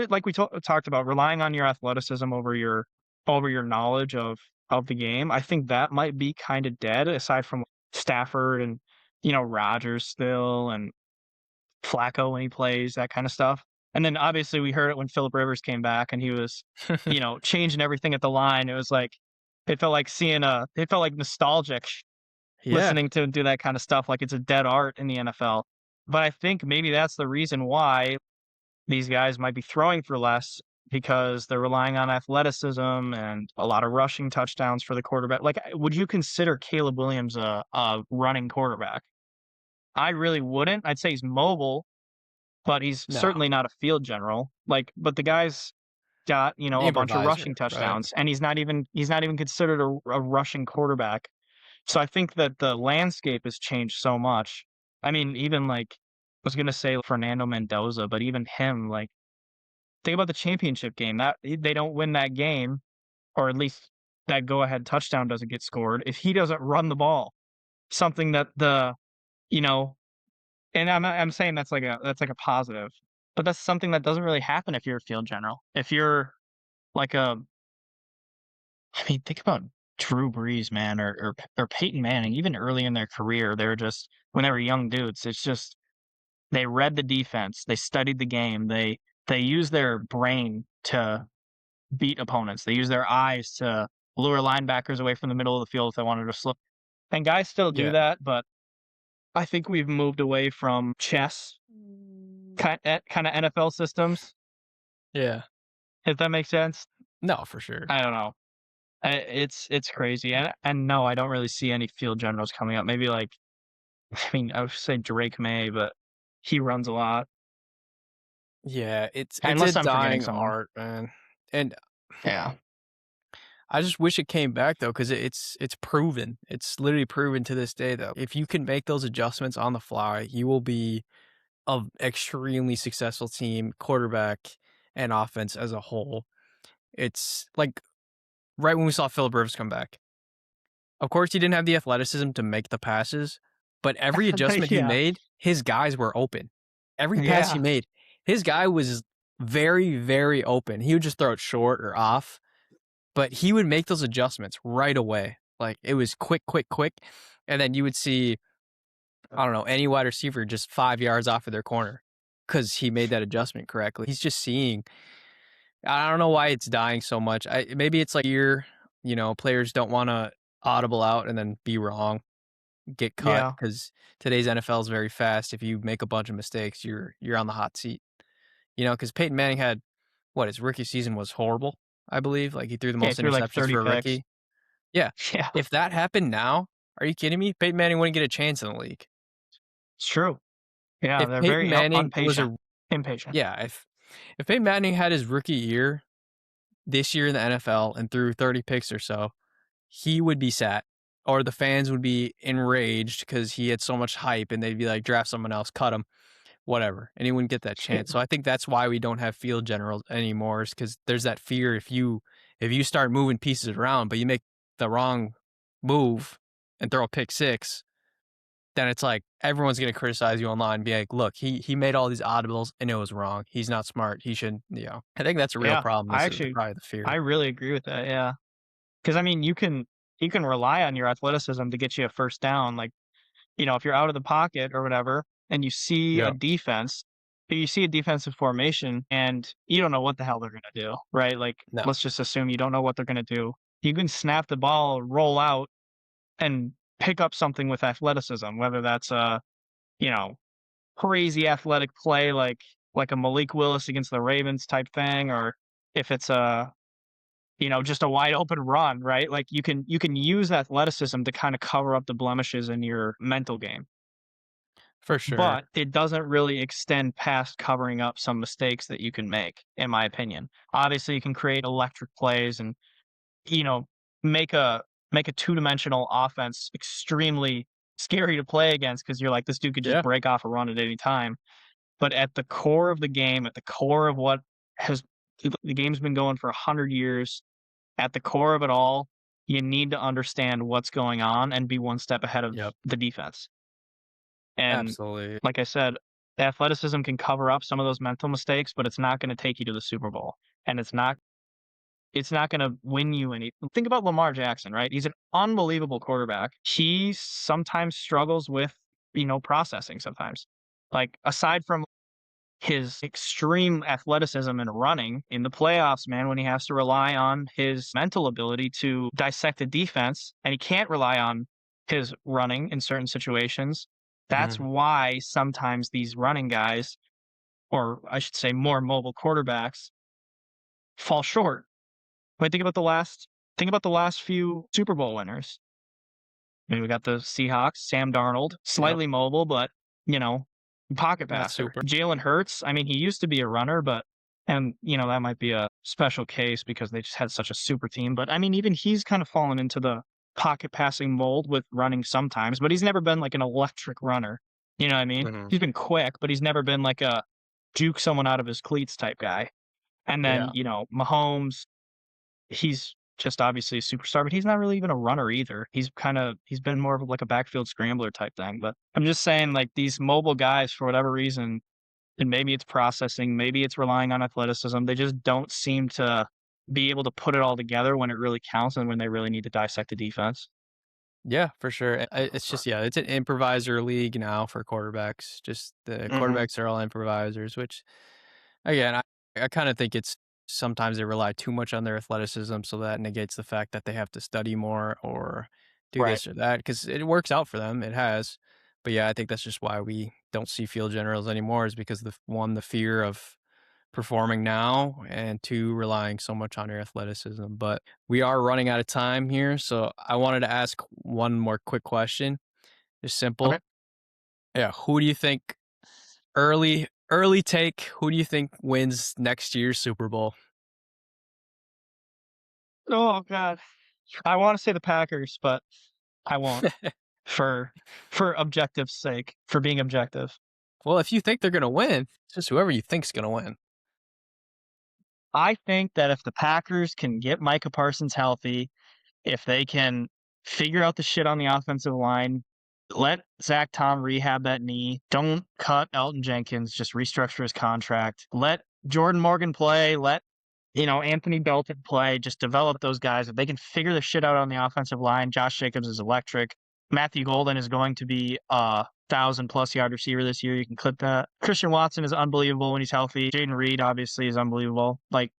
like we talked about relying on your athleticism over your knowledge of the game. I think that might be kind of dead aside from Stafford and Rodgers still and Flacco when he plays, that kind of stuff. And then obviously we heard it when Philip Rivers came back and he was, changing everything at the line. It was like it felt like nostalgic Yeah. listening to him do that kind of stuff, like it's a dead art in the NFL. But I think maybe that's the reason why these guys might be throwing for less because they're relying on athleticism and a lot of rushing touchdowns for the quarterback. Like, would you consider Caleb Williams a running quarterback? I really wouldn't. I'd say he's mobile, but he's No. certainly not a field general. Like, but the guy's got, a bunch of rushing Improviser, right? touchdowns, and he's not even considered a rushing quarterback. So I think that the landscape has changed so much. I mean, even like I was gonna say Fernando Mendoza, but even him, like think about the championship game. That they don't win that game, or at least that go ahead touchdown doesn't get scored if he doesn't run the ball. Something that you know, and I'm saying that's like a positive, but that's something that doesn't really happen if you're a field general. If you're like a I mean, think about Drew Brees, man, or Peyton Manning. Even early in their career, they were just when they were young dudes. It's just they read the defense, they studied the game, they use their brain to beat opponents. They use their eyes to lure linebackers away from the middle of the field if they wanted to slip. And guys still do Yeah. that, but I think we've moved away from chess kind of NFL systems. Yeah. If that makes sense. No, for sure. I don't know. It's crazy, and no, I don't really see any field generals coming up. Maybe like, I mean, I would say Drake May, but he runs a lot. Yeah, it's a Unless I'm forgetting dying someone. art, man. And Yeah, I just wish it came back though, because it's proven. It's literally proven to this day though. If you can make those adjustments on the fly, you will be an extremely successful team, quarterback and offense as a whole. It's like right when we saw Philip Rivers come back. Of course, he didn't have the athleticism to make the passes, but every adjustment he yeah, made, his guys were open. Every pass he yeah, made, his guy was very, very open. He would just throw it short or off, but he would make those adjustments right away. Like it was quick, quick, quick. And then you would see, I don't know, any wide receiver just 5 yards off of their corner because he made that adjustment correctly. He's just seeing. I don't know why it's dying so much. Maybe it's like players don't want to audible out and then be wrong, get cut yeah. because today's NFL is very fast. If you make a bunch of mistakes, you're on the hot seat. Because Peyton Manning had his rookie season was horrible, I believe. Like he threw the Yeah, he most threw like interceptions 30 for a picks. rookie. Yeah. Yeah, If that happened now, are you kidding me? Peyton Manning wouldn't get a chance in the league. it's true. Yeah, If they're Peyton very Manning was impatient. Impatient. yeah, if Peyton Manning had his rookie year this year in the NFL and threw 30 picks or so, he would be sat, or the fans would be enraged because he had so much hype and they'd be like, draft someone else, cut him. whatever, and he wouldn't get that chance. So I think that's why we don't have field generals anymore, is because there's that fear if you start moving pieces around, but you make the wrong move and throw a pick six, then it's like everyone's gonna criticize you online and be like, "Look, he made all these audibles and it was wrong. He's not smart. He shouldn't." I think that's a real Yeah, problem. I Is actually probably the I fear. really agree with that, yeah. Because I mean, you can rely on your athleticism to get you a first down, like, if you're out of the pocket or whatever, and Yeah. you see a defensive formation and you don't know what the hell they're gonna do, right? Like, No. let's just assume you don't know what they're gonna do. You can snap the ball, roll out, and pick up something with athleticism, whether that's a, you know, crazy athletic play like a Malik Willis against the Ravens type thing, or if it's a just a wide open run, right? Like you can use athleticism to kind of cover up the blemishes in your mental game, For sure. but it doesn't really extend past covering up some mistakes that you can make, in my opinion. Obviously, you can create electric plays and you know make a make a two-dimensional offense extremely scary to play against because you're like this dude could just Yeah. break off a run at any time. But at the core of the game, at the core of what has the game's been going for 100 years, at the core of it all, you need to understand what's going on and be one step ahead of Yep. the defense. And Absolutely. like I said, the athleticism can cover up some of those mental mistakes, but it's not going to take you to the Super Bowl. And it's not going to win you any. Think about Lamar Jackson, right? He's an unbelievable quarterback. He sometimes struggles with, processing sometimes. Like aside from his extreme athleticism and running in the playoffs, man, when he has to rely on his mental ability to dissect the defense and he can't rely on his running in certain situations. That's Mhm. why sometimes these running guys, or I should say more mobile quarterbacks, fall short. But think about the last few Super Bowl winners. I mean, we got the Seahawks, Sam Darnold, Yep. slightly mobile, but, you know, pocket Not passer. super. Jalen Hurts, I mean, he used to be a runner, that might be a special case because they just had such a super team. But I mean, even he's kind of fallen into the pocket passing mold with running sometimes, but he's never been like an electric runner. You know what I mean? Mhm. He's been quick, but he's never been like a juke someone out of his cleats type guy. And then, Yeah. Mahomes, he's just obviously a superstar, but he's not really even a runner either. He's been more of like a backfield scrambler type thing. But I'm just saying, like these mobile guys, for whatever reason, and maybe it's processing, maybe it's relying on athleticism. They just don't seem to be able to put it all together when it really counts and when they really need to dissect the defense. Yeah, for sure. It's just it's an improviser league now for quarterbacks. Just the Hmm. quarterbacks are all improvisers, which again, I kind of think it's sometimes they rely too much on their athleticism, so that negates the fact that they have to study more or do Right. this or that because it works out for them. It has, but yeah, I think that's just why we don't see field generals anymore. Is because the fear of performing now, and two, relying so much on your athleticism. But we are running out of time here, so I wanted to ask one more quick question. Just Okay. simple. Yeah, who do you think early take, who do you think wins next year's Super Bowl? Oh God. I want to say the Packers, but I won't for for objective's sake, for being objective. Well, if you think they're gonna win, it's just whoever you think's gonna win. I think that if the Packers can get Micah Parsons healthy, if they can figure out the shit on the offensive line, let Zach Tom rehab that knee, don't cut Elton Jenkins, just restructure his contract, let Jordan Morgan play, let Anthony Belton play, just develop those guys. If they can figure the shit out on the offensive line, Josh Jacobs is electric. Matthew Golden is going to be a 1,000+ yard receiver this year. You can clip that. Christian Watson is unbelievable when he's healthy. Jaden Reed obviously is unbelievable. Like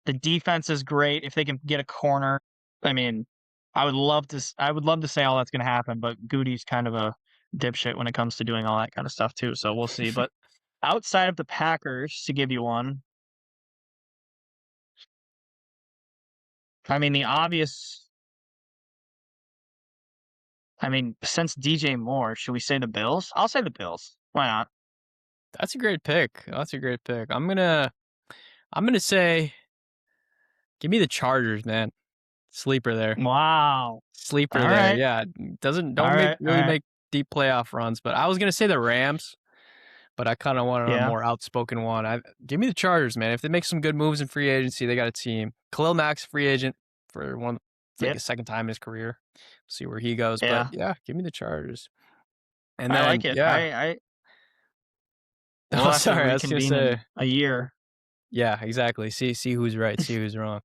the defense is great. If they can get a corner, I mean, I would love to say all that's going to happen, but Goody's kind of a dipshit when it comes to doing all that kind of stuff too. So we'll see. But outside of the Packers, to give you one, I mean, the obvious, since DJ Moore, should we say the Bills? I'll say the Bills. Why not? That's a great pick. That's a great pick. I'm gonna say, give me the Chargers, man. Sleeper there. Wow. Sleeper All there. right. Yeah. Doesn't All don't make right. All really right. make deep playoff runs, but I was gonna say the Rams, but I kind of want a Yeah. more outspoken one. Give me the Chargers, man. If they make some good moves in free agency, they got a team. Khalil Mack's free agent for one, it's like Yep. his second time in his career. See where he goes, but Yeah. yeah, give me the Chargers. And I like then it. yeah, I oh we'll have to sorry, I was gonna reconvene in say a year. yeah, exactly. See who's right, see who's wrong.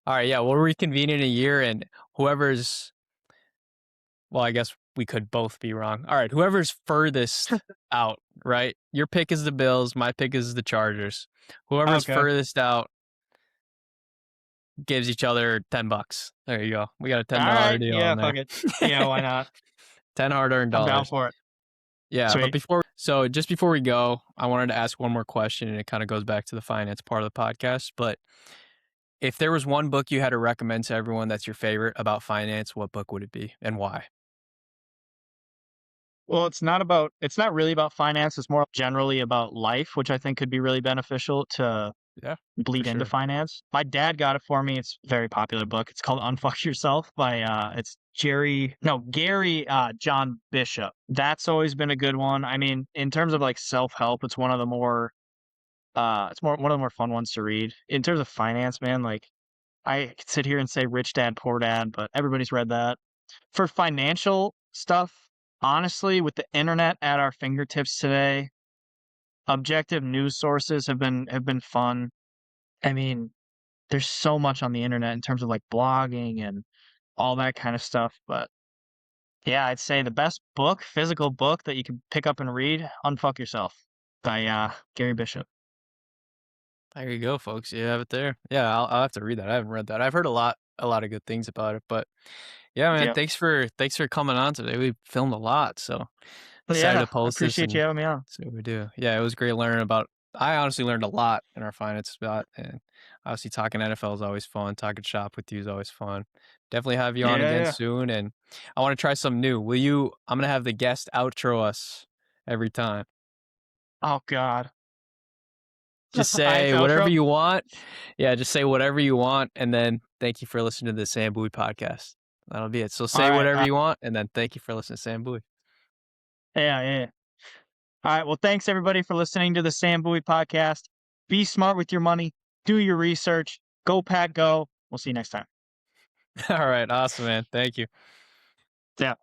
All right, yeah, we'll reconvene in a year, and whoever's well, I guess we could both be wrong. All right, whoever's furthest out, right? Your pick is the Bills, my pick is the Chargers. Whoever's Okay. furthest out gives each other $10. There you go. We got a All $10 right. deal Yeah, on fuck there. it. Yeah, why not? 10 hard-earned I'm down dollars. for it. Yeah, but Sweet. just before we go, I wanted to ask one more question, and it kind of goes back to the finance part of the podcast. But if there was one book you had to recommend to everyone that's your favorite about finance, what book would it be and why? Well, it's not really about finance, it's more generally about life, which I think could be really beneficial to Yeah, for bleed into sure. finance. My dad got it for me. It's a very popular book. It's called Unfuck Yourself by it's Gary John Bishop. That's always been a good one. I mean, in terms of like self-help, it's one of the more it's more one of the more fun ones to read. In terms of finance, man, like I could sit here and say Rich Dad Poor Dad, but everybody's read that. For financial stuff, honestly, with the internet at our fingertips today, objective news sources have been fun. I mean, there's so much on the internet in terms of like blogging and all that kind of stuff. But yeah, I'd say the best book, physical book that you can pick up and read, Unfuck Yourself by Gary Bishop. There you go, folks. You have it there. Yeah, I'll have to read that. I haven't read that. I've heard a lot of good things about it. But yeah, man, Yeah. thanks for coming on today. We filmed a lot, so excited to Yeah. I post this appreciate you and having me on. see what we do. Yeah, it was great learning about. I honestly learned a lot in our finance spot, and obviously talking NFL is always fun. Talking shop with you is always fun. Definitely have you on Yeah, again yeah. soon, and I want to try something new. Will you? I'm gonna have the guest outro us every time. Oh God. Just I have say to whatever outro? you want. Yeah, just say whatever you want, and then thank you for listening to the Sam Bowie podcast. That'll be it. So All say right. whatever you want, and then thank you for listening to Sam Bowie. Yeah, yeah, yeah. All right. Well, thanks everybody for listening to the Sam Bowie podcast. Be smart with your money. Do your research. Go Pack Go. We'll see you next time. All right, awesome, man. Thank you. Yeah.